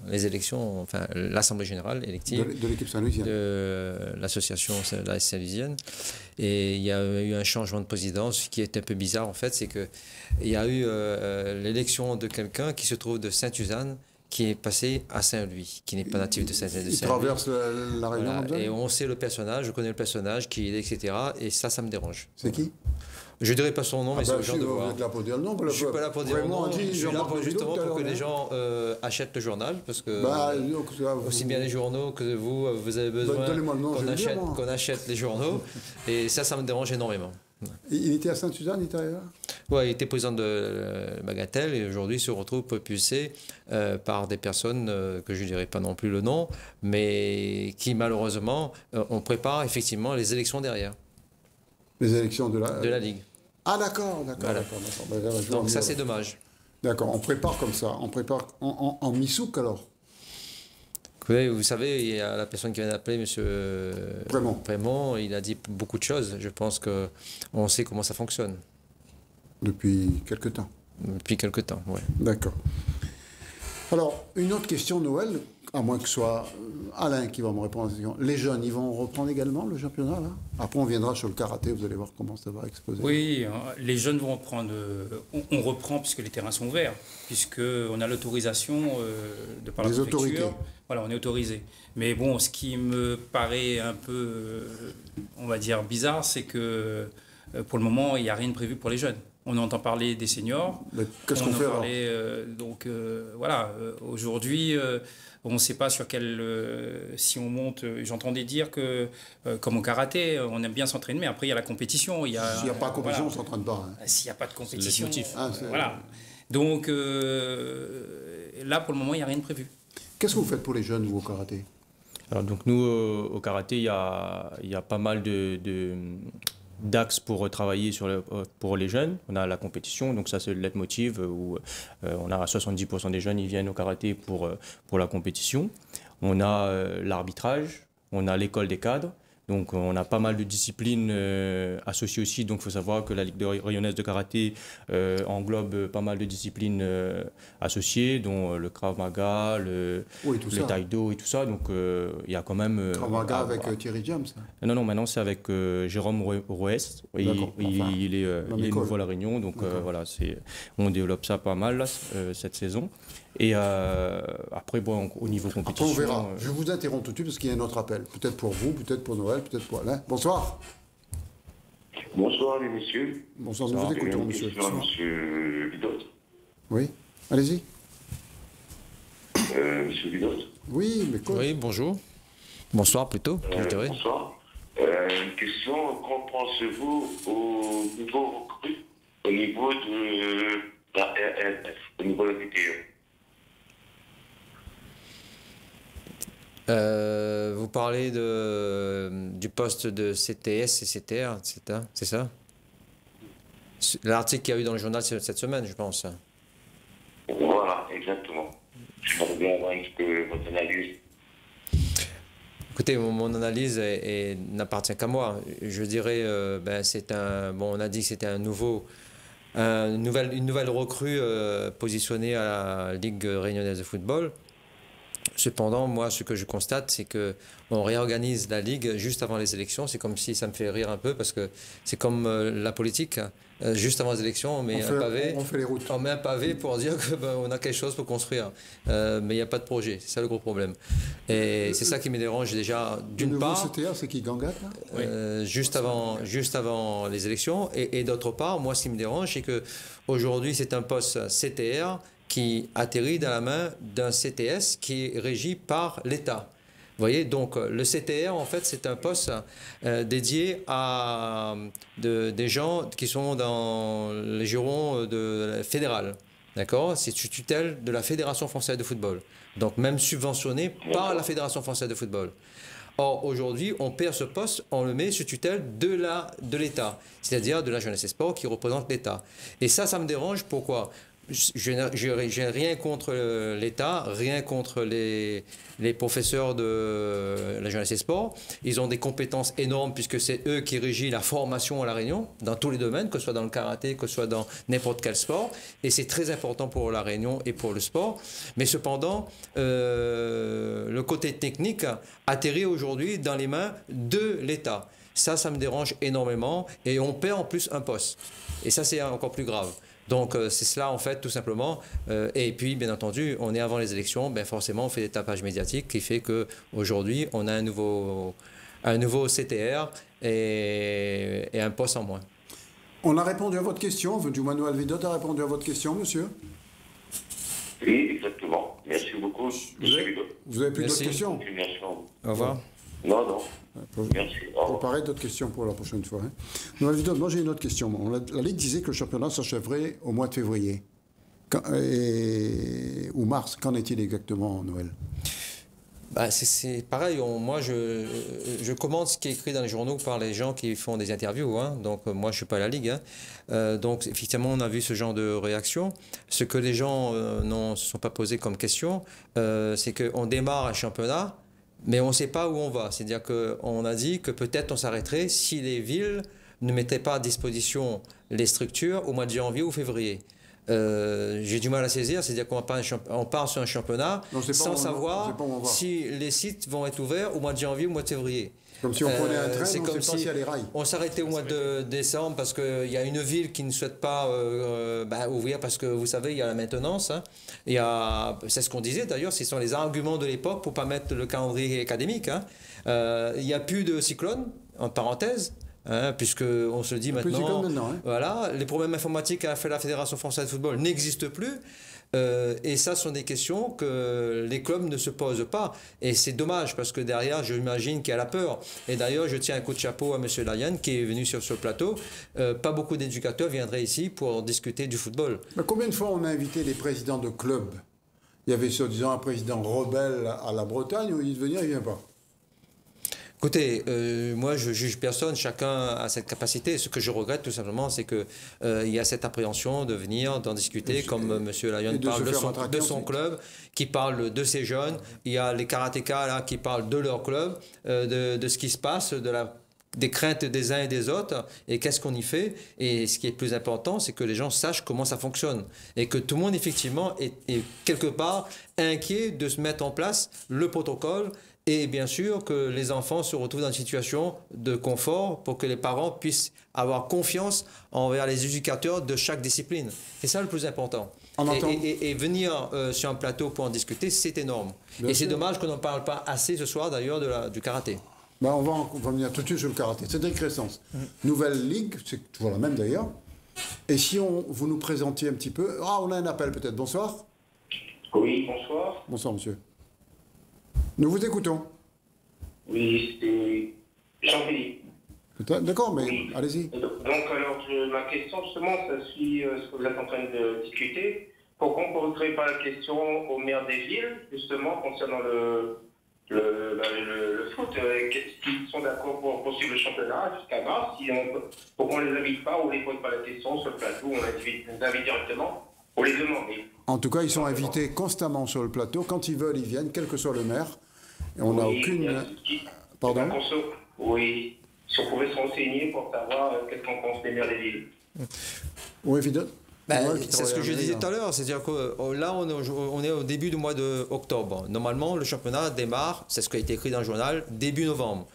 les élections, enfin l'Assemblée générale élective de l'équipe Saint-Louisienne. De l'association la Saint-Louisienne. Et il y a eu un changement de présidence. Ce qui est un peu bizarre, en fait, c'est qu'il y a eu l'élection de quelqu'un qui se trouve de Sainte-Suzanne, qui est passé à Saint-Louis, qui n'est pas natif de Saint-Louis. Il traverse la Réunion. Voilà. Et on sait le personnage, je connais le personnage, qui il est, etc. Et ça me dérange. C'est qui? Je ne dirais pas son nom, mais c'est le genre de voir. Vous êtes là pour dire le nom. Je ne suis pas là pour dire le nom, je suis là justement pour que les gens... gens achètent le journal, parce que aussi bien les journaux que vous avez besoin qu'on achète les journaux, et ça me dérange énormément. Il était à Sainte-Suzanne, il était là? Oui, il était président de Bagatelle, et aujourd'hui se retrouve propulsé par des personnes que je ne dirais pas non plus le nom, mais qui malheureusement, on prépare effectivement les élections derrière. Les élections de la Ligue. Ah d'accord. Voilà. Donc ça c'est dommage. D'accord, on prépare comme ça, on prépare en mi-souk alors. Oui, vous savez, il y a la personne qui vient d'appeler, M. Prémont, il a dit beaucoup de choses. Je pense qu'on sait comment ça fonctionne. Depuis quelque temps. Depuis quelque temps, oui. D'accord. Alors, une autre question, Noël, à moins que ce soit Alain qui va me répondre à cette question. Les jeunes, ils vont reprendre également le championnat, là? Après, on viendra sur le karaté, vous allez voir comment ça va exploser. Oui, les jeunes vont reprendre. On reprend puisque les terrains sont ouverts, puisqu'on a l'autorisation de par la préfecture. Autorités. Voilà, on est autorisé. Mais bon, ce qui me paraît un peu, on va dire, bizarre, c'est que pour le moment, il n'y a rien de prévu pour les jeunes. On entend parler des seniors. Qu'est-ce qu'on fait alors? Donc voilà, aujourd'hui, on ne sait pas sur quel... si on monte, j'entendais dire que, comme au karaté, on aime bien s'entraîner, mais après il y a la compétition. S'il n'y a pas de compétition, on ne s'entraîne pas. Hein. S'il n'y a pas de compétition, c'est voilà. Donc là, pour le moment, il n'y a rien de prévu. Qu'est-ce que vous faites pour les jeunes, vous, au karaté? Alors, donc nous, au karaté, il y a pas mal d'axes pour travailler pour les jeunes. On a la compétition, donc ça c'est le leitmotiv où on a 70% des jeunes, ils viennent au karaté pour la compétition. On a l'arbitrage, on a l'école des cadres. Donc on a pas mal de disciplines associées aussi, donc il faut savoir que la Ligue rayonnaise de karaté englobe pas mal de disciplines associées, dont le Krav Maga, le Taïdo et tout ça, donc il y a quand même... Krav Maga avec Thierry James? Non, maintenant c'est avec Jérôme Rouest, il est nouveau à La Réunion, donc voilà, on développe ça pas mal là, cette saison. Et après, bon, au niveau compétition... Après, on verra. Je vous interromps tout de suite parce qu'il y a un autre appel. Peut-être pour vous, peut-être pour Noël, peut-être pour Alain. Bonsoir. Bonsoir, les messieurs. Bonsoir, nous vous écoutons, monsieur. Monsieur Vidot. Oui, allez-y. Monsieur Vidot. Oui, mais quoi? Oui, bonjour. Bonsoir plutôt, je dirais. Bonsoir. Une question, qu'en pensez-vous au niveau recrue, au niveau de la RLF, au niveau de la VTE? Vous parlez du poste de CTS et CTR, c'est ça? L'article qu'il y a eu dans le journal cette semaine, je pense. Voilà, exactement. Je voudrais bien avoir votre analyse. Écoutez, mon analyse n'appartient qu'à moi. Je dirais, on a dit que c'était une nouvelle recrue positionnée à la Ligue réunionnaise de football. Cependant, moi, ce que je constate, c'est que on réorganise la Ligue juste avant les élections. C'est comme si, ça me fait rire un peu, parce que c'est comme la politique. Juste avant les élections, on met un pavé. On fait les routes. On met un pavé pour dire qu'on a quelque chose pour construire. Mais il n'y a pas de projet. C'est ça le gros problème. Et c'est ça qui me dérange déjà, d'une part. Le CTA, c'est qui, Gangat, là juste avant les élections. Et d'autre part, moi, ce qui me dérange, c'est qu'aujourd'hui, c'est un poste CTR qui atterrit dans la main d'un CTS qui est régi par l'État. Vous voyez, donc le CTR, en fait, c'est un poste dédié à des gens qui sont dans les jurons fédérales. D'accord? C'est sous tutelle de la Fédération française de football. Donc même subventionné par la Fédération française de football. Or, aujourd'hui, on perd ce poste, on le met sous tutelle de l'État, c'est-à-dire de la jeunesse et sport qui représente l'État. Et ça me dérange. Pourquoi? Je n'ai rien contre l'État, rien contre les professeurs de la jeunesse et sport. Ils ont des compétences énormes puisque c'est eux qui régissent la formation à La Réunion dans tous les domaines, que ce soit dans le karaté, que ce soit dans n'importe quel sport. Et c'est très important pour La Réunion et pour le sport. Mais cependant, le côté technique atterrit aujourd'hui dans les mains de l'État. Ça me dérange énormément et on perd en plus un poste. Et ça, c'est encore plus grave. Donc c'est cela en fait tout simplement. Et puis bien entendu, on est avant les élections, ben forcément on fait des tapages médiatiques qui fait qu'aujourd'hui on a un nouveau CTR et un poste en moins. On a répondu à votre question. Manuel Vidot a répondu à votre question, monsieur. Oui, exactement. Merci beaucoup. Vous avez plus d'autres questions? Au revoir. Non. Merci. Préparez d'autres questions pour la prochaine fois. Hein. Noël Vidot, moi j'ai une autre question. La Ligue disait que le championnat s'achèverait au mois de février. Ou mars. Qu'en est-il exactement, Noël? C'est pareil. Moi, je commande ce qui est écrit dans les journaux par les gens qui font des interviews. Hein. Donc, moi, je ne suis pas à la Ligue. Hein. Donc, effectivement, on a vu ce genre de réaction. Ce que les gens ne se sont pas posés comme question, c'est qu'on démarre un championnat, mais on ne sait pas où on va. C'est-à-dire qu'on a dit que peut-être on s'arrêterait si les villes ne mettaient pas à disposition les structures au mois de janvier ou février. J'ai du mal à saisir, c'est-à-dire qu'on part sur un championnat sans savoir si les sites vont être ouverts au mois de janvier ou au mois de février. Comme si on prenait un train, on ne sait pas s'il y a les rails. On s'arrêtait au mois de décembre parce qu'il y a une ville qui ne souhaite pas ouvrir parce que vous savez, il y a la maintenance. Hein. C'est ce qu'on disait d'ailleurs, ce sont les arguments de l'époque pour ne pas mettre le calendrier académique. Hein. Il n'y a plus de cyclone, en parenthèse. Hein, puisqu'on se dit maintenant, voilà, les problèmes informatiques qu'a fait la Fédération française de football n'existent plus. Et ça sont des questions que les clubs ne se posent pas. Et c'est dommage parce que derrière, j'imagine qu'il y a la peur. Et d'ailleurs, je tiens un coup de chapeau à M. Lyon qui est venu sur ce plateau. Pas beaucoup d'éducateurs viendraient ici pour discuter du football. Mais combien de fois on a invité les présidents de clubs? Il y avait soi-disant un président rebelle à la Bretagne où il dit venir, il ne vient pas. Écoutez, moi je juge personne, chacun a cette capacité. Ce que je regrette tout simplement, c'est qu'il y a cette appréhension de venir, d'en discuter, comme M. Lyon parle de son club, qui parle de ses jeunes. Il y a les karatékas là, qui parlent de leur club, de ce qui se passe, des craintes des uns et des autres, et qu'est-ce qu'on y fait. Et ce qui est le plus important, c'est que les gens sachent comment ça fonctionne. Et que tout le monde, effectivement, est quelque part inquiet de se mettre en place le protocole. Et bien sûr que les enfants se retrouvent dans une situation de confort pour que les parents puissent avoir confiance envers les éducateurs de chaque discipline. C'est ça le plus important. Et venir sur un plateau pour en discuter, c'est énorme. Bien sûr. C'est dommage qu'on n'en parle pas assez ce soir d'ailleurs du karaté. On va venir tout de suite sur le karaté. C'est décrescence. Nouvelle ligue, c'est toujours la même d'ailleurs. Et si vous nous présentiez un petit peu... on a un appel peut-être. Bonsoir. Oui, bonsoir. Bonsoir monsieur. Nous vous écoutons. Oui, c'est Jean-Philippe. D'accord, mais oui. Allez-y. Donc, alors, ma question, justement, ça suit ce que vous êtes en train de discuter. Pourquoi on ne poserait pas la question au maire des villes, justement, concernant le foot, qu'ils sont d'accord pour poursuivre le championnat jusqu'à mars, pourquoi on ne les invite pas, ou on ne les pose pas la question sur le plateau, on les invite directement, on les demande. En tout cas, ils sont invités constamment sur le plateau. Quand ils veulent, ils viennent, quel que soit le maire. Et on n'a aucune... Pardon? Oui, si on pouvait se renseigner pour savoir qu'est-ce qu'on pense des maires des villes. Oui, Vidot. C'est ce que je disais tout à l'heure, c'est-à-dire que là, on est au début du mois d'octobre. Normalement, le championnat démarre, c'est ce qui a été écrit dans le journal, début novembre.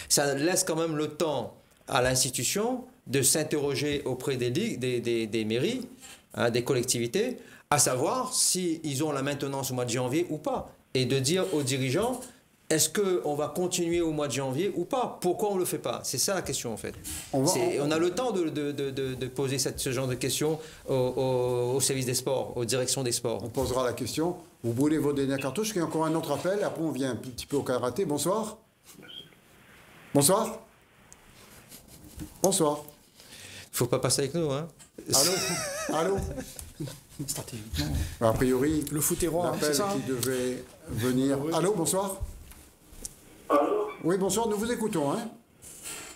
Ça laisse quand même le temps à l'institution de s'interroger auprès des ligues, des mairies, hein, des collectivités, à savoir s'ils ont la maintenance au mois de janvier ou pas. Et de dire aux dirigeants, est-ce qu'on va continuer au mois de janvier ou pas? Pourquoi on ne le fait pas? C'est ça la question en fait. On a le temps de poser ce genre de questions au service des sports, aux directions des sports. On posera la question. Vous brûlez vos dernières cartouches, il y a encore un autre appel, après on vient un petit peu au karaté. Bonsoir. Bonsoir. Bonsoir. Il ne faut pas passer avec nous, hein. Allô. Stratégiquement. A priori, le foot est roi, l'appel c'est ça, qui devait venir. Allô, bonsoir. Allô? Oui, bonsoir, nous vous écoutons. Hein.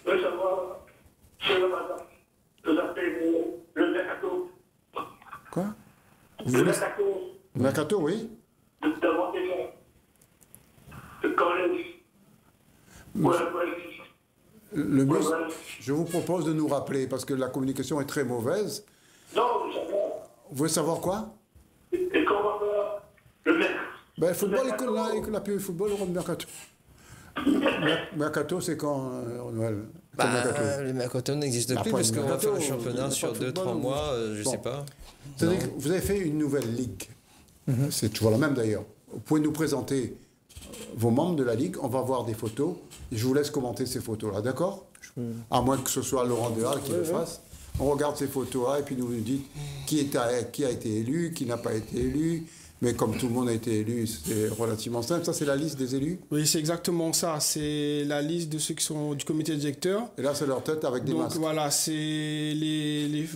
Oui, ça va. C'est le matin. Vous appelez le mercato. Quoi? Le mercato. Mercato, oui. D'avoir des gens. De collège. Le mieux, je vous propose de nous rappeler, parce que la communication est très mauvaise. Non, je sais pas. Vous voulez savoir quoi? Et comment faire le mercato? Ben, football, la PE football, on mercato. Mercato, c'est quand Noël? Le mercato n'existe plus parce qu'on va faire le championnat sur 2-3 mois, je ne sais pas. Vous avez fait une nouvelle ligue. C'est toujours la même d'ailleurs. Vous pouvez nous présenter vos membres de la ligue. On va voir des photos. Et je vous laisse commenter ces photos-là, d'accord? À moins que ce soit Laurent Dehal qui le fasse. On regarde ces photos-là et puis nous dit qui a été élu, qui n'a pas été élu. Mais comme tout le monde a été élu, c'est relativement simple. Ça, c'est la liste des élus? Oui, c'est exactement ça. C'est la liste de ceux qui sont du comité directeur. Et là, c'est leur tête avec des masques. Donc voilà, c'est les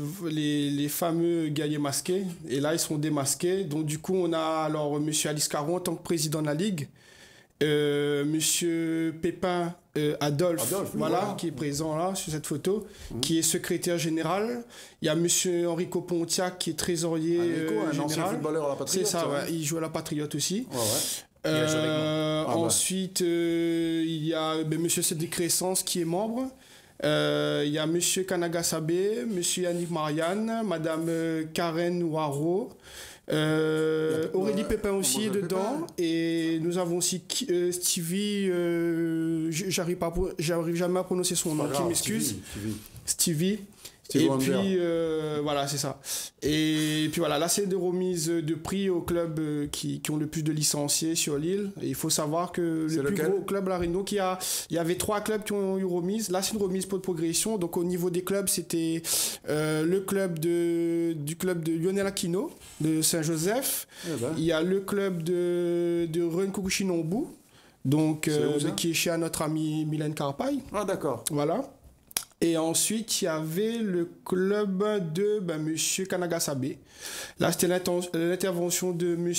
fameux guerriers masqués. Et là, ils sont démasqués. Donc du coup, on a alors M. Alice Caron en tant que président de la Ligue. Monsieur Pépin Adolphe, voilà, qui est présent là sur cette photo, qui est secrétaire général. Il y a monsieur Enrico Pontiac qui est trésorier un ancien footballeur à la Patriote. C'est ça, ouais. Il joue à la Patriote aussi. Ensuite, il y a monsieur Cédric Cressens qui est membre. Il y a monsieur Kanaga Sabé, monsieur Yannick Marianne, madame Karen Waro. Aurélie Pépin aussi est dedans. Et nous avons aussi Stevie, j'arrive jamais à prononcer son nom, qui m'excuse. Stevie. Et puis voilà, c'est ça. Et puis voilà, là c'est des remises de prix aux clubs qui ont le plus de licenciés sur l'île. Et il faut savoir que le plus gros club, la Reno, il y avait 3 clubs qui ont eu remise. Là c'est une remise pour de progression. Donc au niveau des clubs, c'était le club du club de Lionel Aquino de Saint-Joseph. Il y a le club de Run Kukushinombu, donc qui est chez notre ami Mylène Carpaille. Ah d'accord. Voilà. Et ensuite, il y avait le club de M. Kanagasabe. Là, c'était l'intervention de M.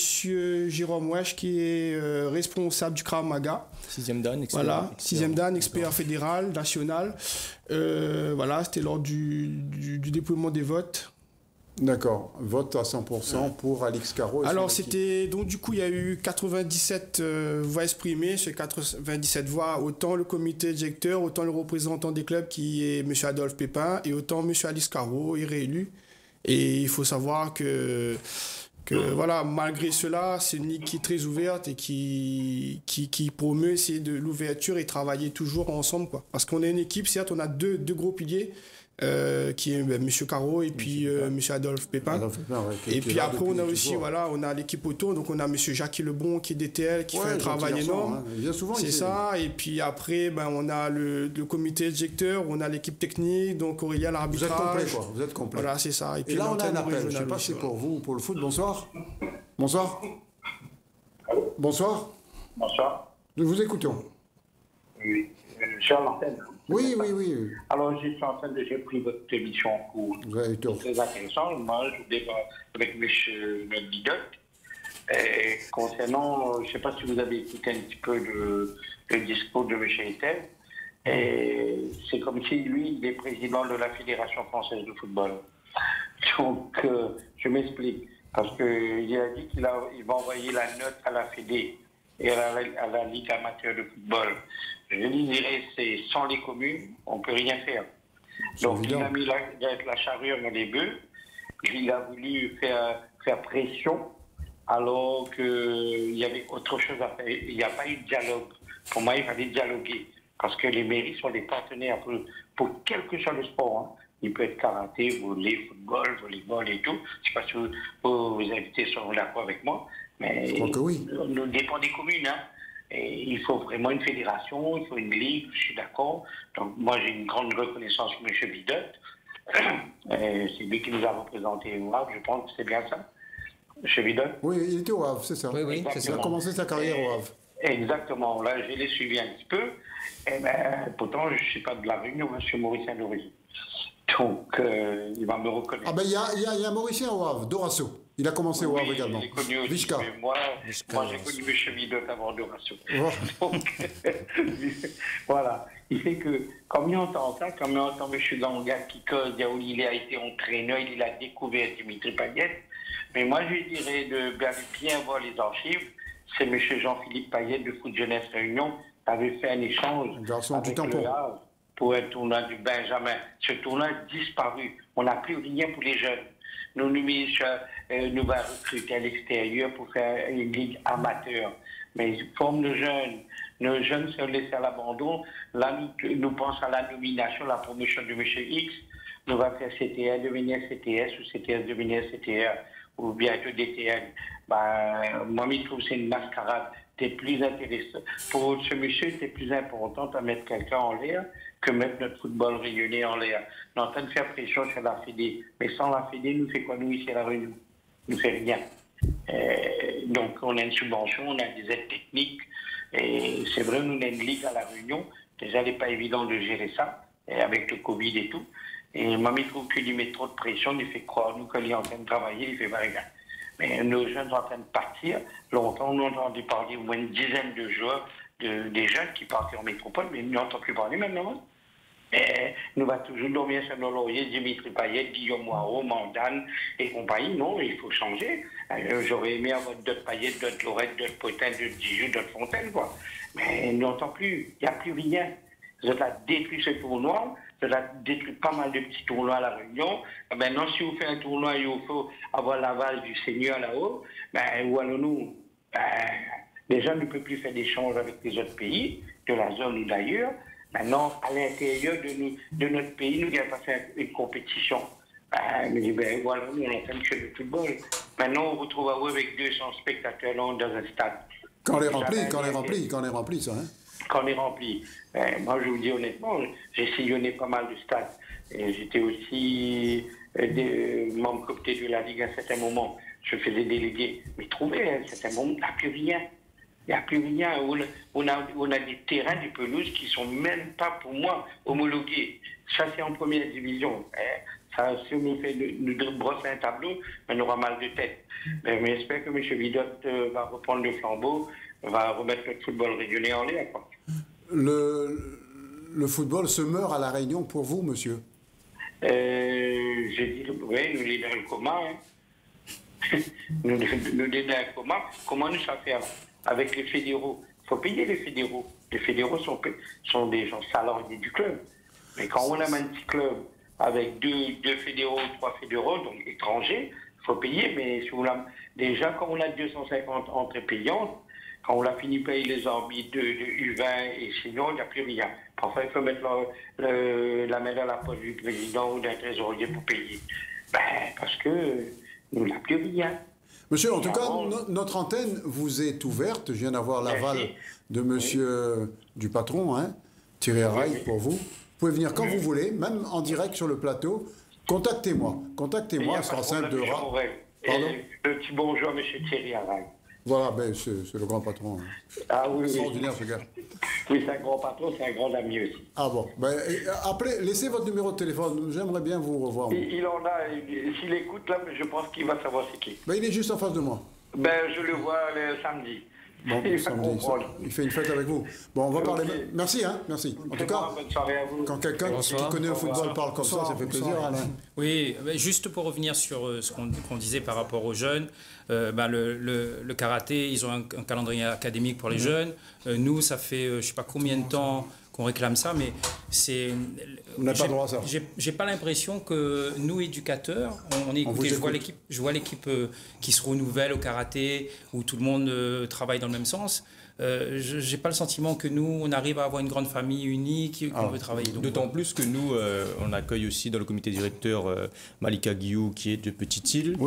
Jérôme Wesh, qui est responsable du Krav Maga. 6e Dan, expert. Voilà, 6e Dan, expert fédéral, national. Voilà, c'était lors du déploiement des votes. D'accord. Vote à 100% pour Alix Caro. Alors, c'était... Donc, du coup, il y a eu 97 voix exprimées. Sur 97 voix, autant le comité directeur, autant le représentant des clubs qui est M. Adolphe Pépin, et autant M. Alix Caro est réélu. Et il faut savoir que voilà, malgré cela, c'est une ligue qui est très ouverte et qui promeut essayer de l'ouverture et travailler toujours ensemble, quoi. Parce qu'on est une équipe, certes, on a deux gros piliers. Qui est M. Caro et puis M. Adolphe Pépin. Et puis après, on a aussi, voilà, on a l'équipe auto, donc on a M. Jacques Lebon qui est DTL, qui fait un travail énorme. C'est ça. Et puis après, on a le comité directeur, on a l'équipe technique, donc Aurélien l'arbitrage. Vous êtes complet, quoi. Vous êtes complet. Voilà, c'est ça. Et là, on a un appel. Je ne sais pas si c'est pour vous ou pour le foot. Bonsoir. Bonsoir. Allô. Bonsoir. Bonsoir. Nous vous écoutons. Oui. Je suis à l'antenne. Oui. Alors, j'ai pris votre émission en cours. Vous avez été très intéressant. Moi, je débat avec M. Bidoc. Et concernant, je ne sais pas si vous avez écouté un petit peu le discours de M. Etel. Et c'est comme si lui, il est président de la Fédération française de football. Donc, je m'explique. Parce qu'il a dit qu'il va envoyer la note à la Fédé et à la Ligue amateur de football. Je lui dirais, c'est sans les communes, on ne peut rien faire. Donc il a mis la charrue dans les bœufs. il a voulu faire pression alors qu'il y avait autre chose à faire. Il n'y a pas eu de dialogue. Pour moi, il fallait dialoguer. Parce que les mairies sont des partenaires pour quel que soit le sport. Hein. Il peut être karaté, volley, football, volleyball et tout. Je ne sais pas si vos invités sont d'accord avec moi. Mais je crois que oui. Nous dépend des communes. Hein. Et il faut vraiment une fédération, il faut une ligue, je suis d'accord. Donc moi, j'ai une grande reconnaissance pour M. Vidot. C'est lui qui nous a représenté au Havre, je pense que c'est bien ça. M. Vidot. Oui, il était au Havre, c'est ça. Oui, c'est ça. Il a commencé sa carrière au Havre. Exactement. Là, je l'ai suivi un petit peu. Et pourtant, je ne suis pas de la Réunion, je suis mauricien d'origine. Donc, il va me reconnaître. Ah ben, il y a un Mauricien au Havre, Dorasso. Il a commencé au Havre également. J'ai connu aussi, Vishka. mais moi j'ai connu M. Vidot avant Dorasso. Oh. Donc, voilà. Il fait que, comme il entend ça, comme il entend M. Ganga qui cause, il a été entraîneur, il a découvert Dimitri Payet. Mais moi, je dirais de bien voir les archives. C'est M. Jean-Philippe Payet de Foot Jeunesse Réunion qui avait fait un échange avec le Havre pour un tournoi du Benjamin. Ce tournoi a disparu. On n'a plus rien pour les jeunes. Nous va recruter à l'extérieur pour faire une ligue amateur. Mais ils forment nos jeunes. Nos jeunes sont laissés à l'abandon. Là, nous pensons à la nomination, la promotion de M. X. Nous va faire CTR devenir CTS ou CTS devenir CTR ou bientôt DTN. Moi, je trouve que c'est une mascarade. C'est plus intéressant. Pour ce monsieur, c'est plus important de mettre quelqu'un en l'air que mettre notre football réunionnais en l'air. On est en train de faire pression sur la Fédé. Mais sans la Fédé, nous fait quoi, nous, ici à La Réunion? Nous fait rien. Donc, on a une subvention, on a des aides techniques. Et c'est vrai, nous, on a une ligue à La Réunion. Déjà, il n'est pas évident de gérer ça, avec le Covid et tout. Et moi, je trouve qu'il met trop de pression, il fait croire, nous, qu'il est en train de travailler, il fait pas rien. Mais nos jeunes sont en train de partir. Longtemps, on a entendu parler au moins une dizaine de joueurs, des jeunes qui partent en métropole, mais nous n'entendons plus parler maintenant. Et nous va toujours dormir sur nos lauriers, Dimitri Payet, Guillaume Moirot, Mandane et compagnie. Non, il faut changer. J'aurais aimé avoir d'autres Payet, d'autres Lorette, d'autres Potin, d'autres Dijon, d'autres Fontaine, quoi. Mais on n'entend plus. Il n'y a plus rien. Vous avez détruit ce tournoi. Vous avez détruit pas mal de petits tournois à La Réunion. Maintenant, si vous faites un tournoi, il faut avoir l'aval du Seigneur là-haut. Où allons-nous? Les gens ne peuvent plus faire d'échanges avec les autres pays, de la zone ou d'ailleurs. Maintenant, à l'intérieur de notre pays, nous n'avons pas fait une compétition. Voilà, nous, on est en train de faire du football. Maintenant, on retrouve avec 200 spectateurs dans un stade. Quand on les remplit, ça, hein? Quand on est rempli. Moi, je vous dis honnêtement, j'ai sillonné pas mal de stades. Et j'étais aussi membre coopté de la Ligue à un certain moment. Je faisais délégué. Mais trouver, à un certain moment, il n'y a plus rien. Il n'y a plus rien. On a des terrains, des pelouses qui ne sont même pas, pour moi, homologués. Ça, c'est en première division. Ça, si on nous brosse un tableau, on aura mal de tête. Mais j'espère que M. Vidot va reprendre le flambeau, va remettre notre football régulier en l'air. Le football se meurt à La Réunion pour vous, monsieur? J'ai dit, oui, nous sommes dans le coma. Hein. nous sommes dans le coma. Comment nous ça faire avec les fédéraux? Il faut payer les fédéraux. Les fédéraux sont des gens salariés du club. Mais quand on a un petit club avec deux fédéraux, 3 fédéraux, donc étrangers, il faut payer. Mais si déjà, quand on a 250 entrées payantes, quand on a fini de payer les arbitres de U20 et sinon, il n'y a plus rien. Parfois, il faut mettre la main dans la poche du président ou d'un trésorier pour payer. Parce que nous n'avons plus rien. Monsieur, en tout cas, notre antenne vous est ouverte. Je viens d'avoir l'aval de monsieur du patron, hein, Thierry Araille, pour vous. Vous pouvez venir quand vous voulez, même en direct sur le plateau. Contactez-moi. Contactez-moi, ce sera simple de... Pardon? Le petit bonjour à M. Thierry Araille. Voilà, c'est le grand patron. Hein. Ah oui, extraordinaire, ce gars. Oui, c'est un grand patron, c'est un grand ami aussi. Ah bon, appelez, laissez votre numéro de téléphone, j'aimerais bien vous revoir. Il en a, s'il écoute là, je pense qu'il va savoir c'est qui. Il est juste en face de moi. Je le vois le samedi. Bon, samedi, il fait une fête avec vous. Bon, on va parler. Merci, hein, merci. En tout cas, bonne soirée à vous. Quand quelqu'un qui connaît le football parle comme ça fait plaisir, Alain. Oui, juste pour revenir sur ce qu'on disait par rapport aux jeunes, le karaté, ils ont un calendrier académique pour les jeunes. Nous, ça fait je ne sais pas combien de temps qu'on réclame ça, mais c'est... On n'a pas le droit à ça. J'ai pas l'impression que nous, éducateurs, on est écoutés. Je vois l'équipe qui se renouvelle au karaté, où tout le monde travaille dans le même sens. Je n'ai pas le sentiment que nous, on arrive à avoir une grande famille unie, qu'on veut travailler. D'autant plus que nous, on accueille aussi dans le comité directeur Malika Guillou, qui est de Petite-Île,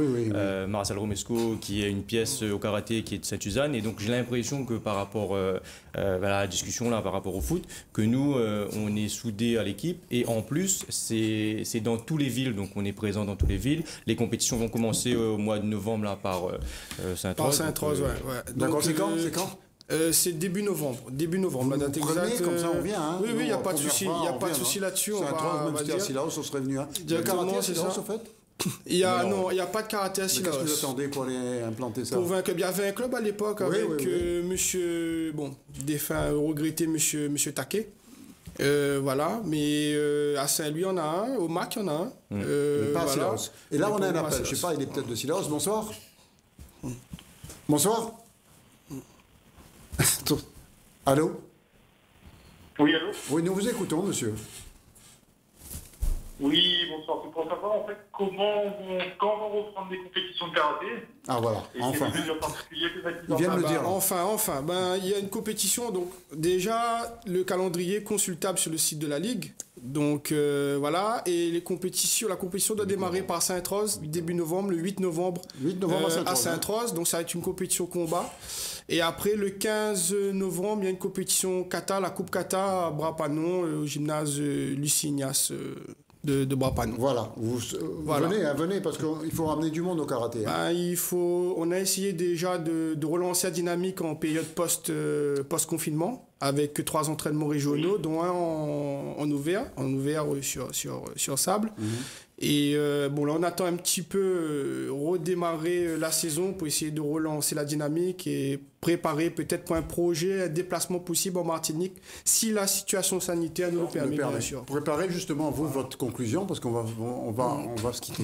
Marcel Romesco, qui est une pièce au karaté, qui est de Sainte-Suzanne. Et donc j'ai l'impression que par rapport à la discussion, là, par rapport au foot, que nous, on est soudés à l'équipe. Et en plus, c'est dans toutes les villes, donc on est présent dans toutes les villes. Les compétitions vont commencer au mois de novembre là, par Saint-Rose. Par Saint-Rose, D'accord, c'est quand c'est début novembre. La date exacte. Comme ça, on vient. Hein. Oui, il n'y a pas de souci. Il n'y a pas de souci là-dessus. C'est un troisième, même si à Sillaos, on serait venu. Directement, c'est ça, en fait. Il n'y a pas de karaté à Sillaos. Qu'est-ce que vous attendez pour aller implanter ça? Il y avait un club à l'époque avec monsieur, défunt, regretté monsieur Taquet. Voilà, mais à Saint-Louis, on a un. Au MAC, il y en a un. Mais pas à Sillaos. Et là, on a un appel. Je ne sais pas, il est peut-être de Sillaos. Bonsoir. Bonsoir. Allô? Oui, allô? Oui, nous vous écoutons, monsieur. Oui, bonsoir. C'est pour savoir, en fait, quand on va reprendre des compétitions de karaté. Ah, voilà, enfin. Il vient de le dire. Enfin. Il y a une compétition, donc déjà, le calendrier est consultable sur le site de la Ligue. Donc, voilà. Et la compétition doit démarrer par Sainte-Rose, début novembre, le 8 novembre, à Sainte-Rose. Donc, ça va être une compétition combat. Et après, le 15 novembre, il y a une compétition kata, la Coupe Kata à Brapanon, au gymnase Lucignas de Brapanon. Voilà. Venez, parce qu'il faut ramener du monde au karaté. Hein. On a essayé déjà de relancer la dynamique en période post-confinement, avec 3 entraînements régionaux, dont un en ouvert sur sable. Et là, on attend un petit peu redémarrer la saison pour essayer de relancer la dynamique et préparer peut-être pour un projet, un déplacement possible en Martinique, si la situation sanitaire nous le permet, bien sûr. Préparez justement, votre conclusion, parce qu'on va se quitter.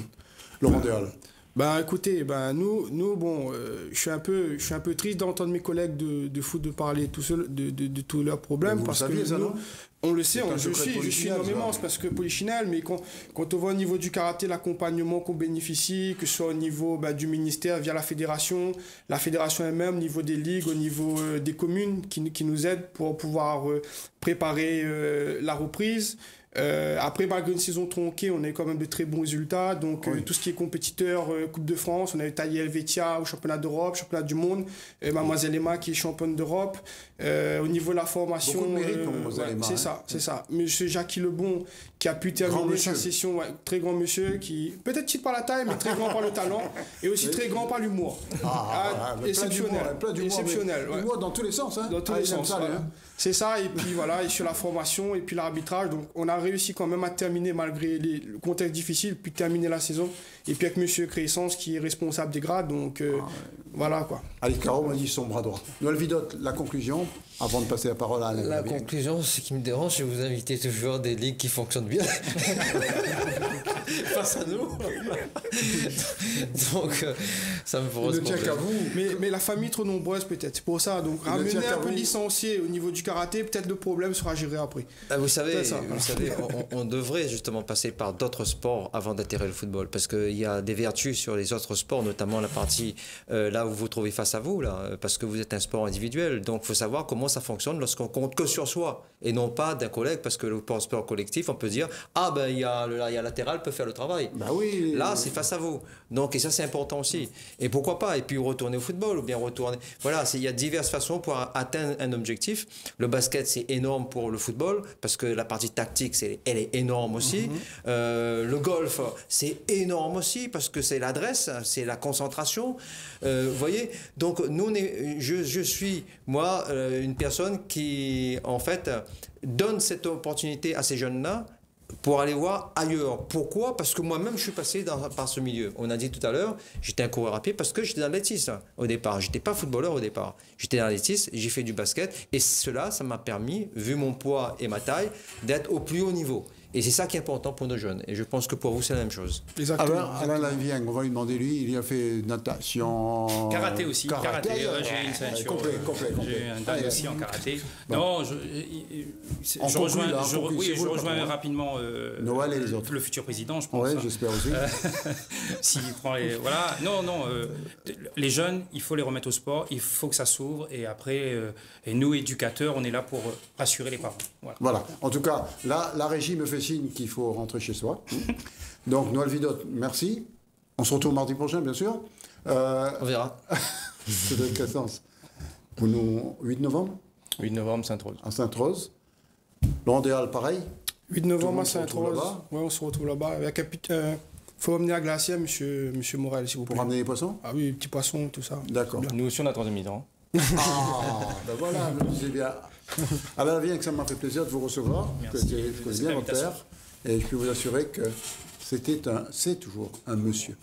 Laurent Déal. Écoutez, nous je suis un peu triste d'entendre mes collègues de foot de parler de tous leurs problèmes, parce que nous, on le sait, je suis énormément, c'est parce que Polichinelle, mais quand on voit au niveau du karaté, l'accompagnement qu'on bénéficie, que ce soit au niveau du ministère via la fédération elle-même, au niveau des ligues, au niveau des communes qui nous aident pour pouvoir préparer la reprise. Après, malgré une saison tronquée, on a eu quand même de très bons résultats. Donc, tout ce qui est compétiteur, Coupe de France, on a eu taillé Helvetia au championnat d'Europe, championnat du monde. Mademoiselle Emma qui est championne d'Europe. Au niveau de la formation, beaucoup de mérite pour Mademoiselle Emma. C'est ça. Monsieur Jackie Lebon qui a pu terminer sa session, très grand monsieur, qui peut-être petite par la taille, mais très grand par le talent et aussi très grand par l'humour. Exceptionnel. L'humour dans tous les sens. Hein. Dans tous les sens. C'est ça, et puis voilà, et sur la formation, et puis l'arbitrage. Donc on a réussi quand même à terminer, malgré le contexte difficile, puis terminer la saison. Et puis avec M. Créessance qui est responsable des grades, donc voilà quoi. Ali Caro m'a dit son bras droit. Noël Vidotte, la conclusion, avant de passer la parole à Alain. La conclusion, ce qui me dérange, c'est que vous invitez toujours des ligues qui fonctionnent bien. Face à nous. Donc, ça me pose problème. Mais la famille est trop nombreuse peut-être, c'est pour ça. Donc ramener un peu licencié au niveau du karaté, peut-être le problème sera géré après. Vous savez, on devrait justement passer par d'autres sports avant d'atterrir le football, parce qu'il y a des vertus sur les autres sports, notamment la partie là où vous vous trouvez face à vous, là, parce que vous êtes un sport individuel. Donc il faut savoir comment ça fonctionne lorsqu'on compte que sur soi et non pas d'un collègue, parce que le sport collectif, on peut dire il y a latéral peut faire le travail. Oui. Là, c'est face à vous. Donc, et ça, c'est important aussi. Et pourquoi pas? Et puis retourner au football ou bien retourner. Voilà, il y a diverses façons pour atteindre un objectif. Le basket, c'est énorme pour le football parce que la partie tactique, elle est énorme aussi. Le golf, c'est énorme aussi parce que c'est l'adresse, c'est la concentration. Vous voyez? Donc, je suis, moi, une personne qui, en fait, donne cette opportunité à ces jeunes-là pour aller voir ailleurs. Pourquoi? Parce que moi-même, je suis passé par ce milieu. On a dit tout à l'heure, j'étais un coureur à pied parce que j'étais dans l'athlétisme au départ. Je n'étais pas footballeur au départ. J'étais dans l'athlétisme, j'ai fait du basket. Et cela, ça m'a permis, vu mon poids et ma taille, d'être au plus haut niveau. Et c'est ça qui est important pour nos jeunes. Et je pense que pour vous, c'est la même chose. Exactement. Alain Lavieng, on va lui demander, lui, il a fait natation... Karaté aussi. Karaté, j'ai une ceinture. Complet. J'ai un dan aussi en karaté. Bon. Non, je rejoins là, rapidement Noël et les autres. Le futur président, je pense. Oui, j'espère aussi. S'il prend les... Voilà. Non, les jeunes, il faut les remettre au sport, il faut que ça s'ouvre. Et après, et nous, éducateurs, on est là pour rassurer les parents. Voilà. En tout cas, là, la régie me fait signe qu'il faut rentrer chez soi. Donc, Noël Vidot, merci. On se retrouve mardi prochain, bien sûr. On verra. C'est dans quel sens? 8 novembre 8 novembre, Sainte-Rose. à Sainte-Rose. Laurent Déal, pareil. 8 Tout le novembre monde à se retrouve Sainte-Rose. là-bas. Ouais, on se retrouve là-bas. Avec faut emmener à Glacier, monsieur Morel, s'il vous plaît. Pour ramener les poissons? Ah oui, petits poissons, tout ça. D'accord. Nous aussi, on a 3 demi-temps. Ah, ben voilà, c'est bien. Alain Lavieng, ça m'a fait plaisir de vous recevoir. Merci. Je connais bien votre père. Et je peux vous assurer que c'est toujours un monsieur.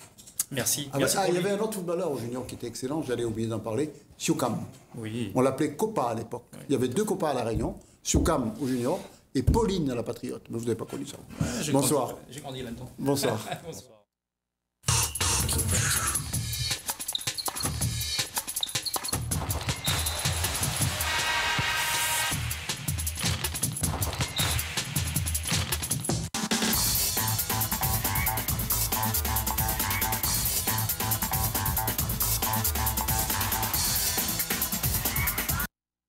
Merci. Il y avait un autre footballeur au junior qui était excellent, j'allais oublier d'en parler, Siukam. Oui. On l'appelait Copa à l'époque. Oui. Il y avait 2 Copas à La Réunion, Siukam au junior et Pauline à la Patriote. Mais vous n'avez pas connu ça. Bonsoir. J'ai grandi là-dedans. Bonsoir. Bonsoir.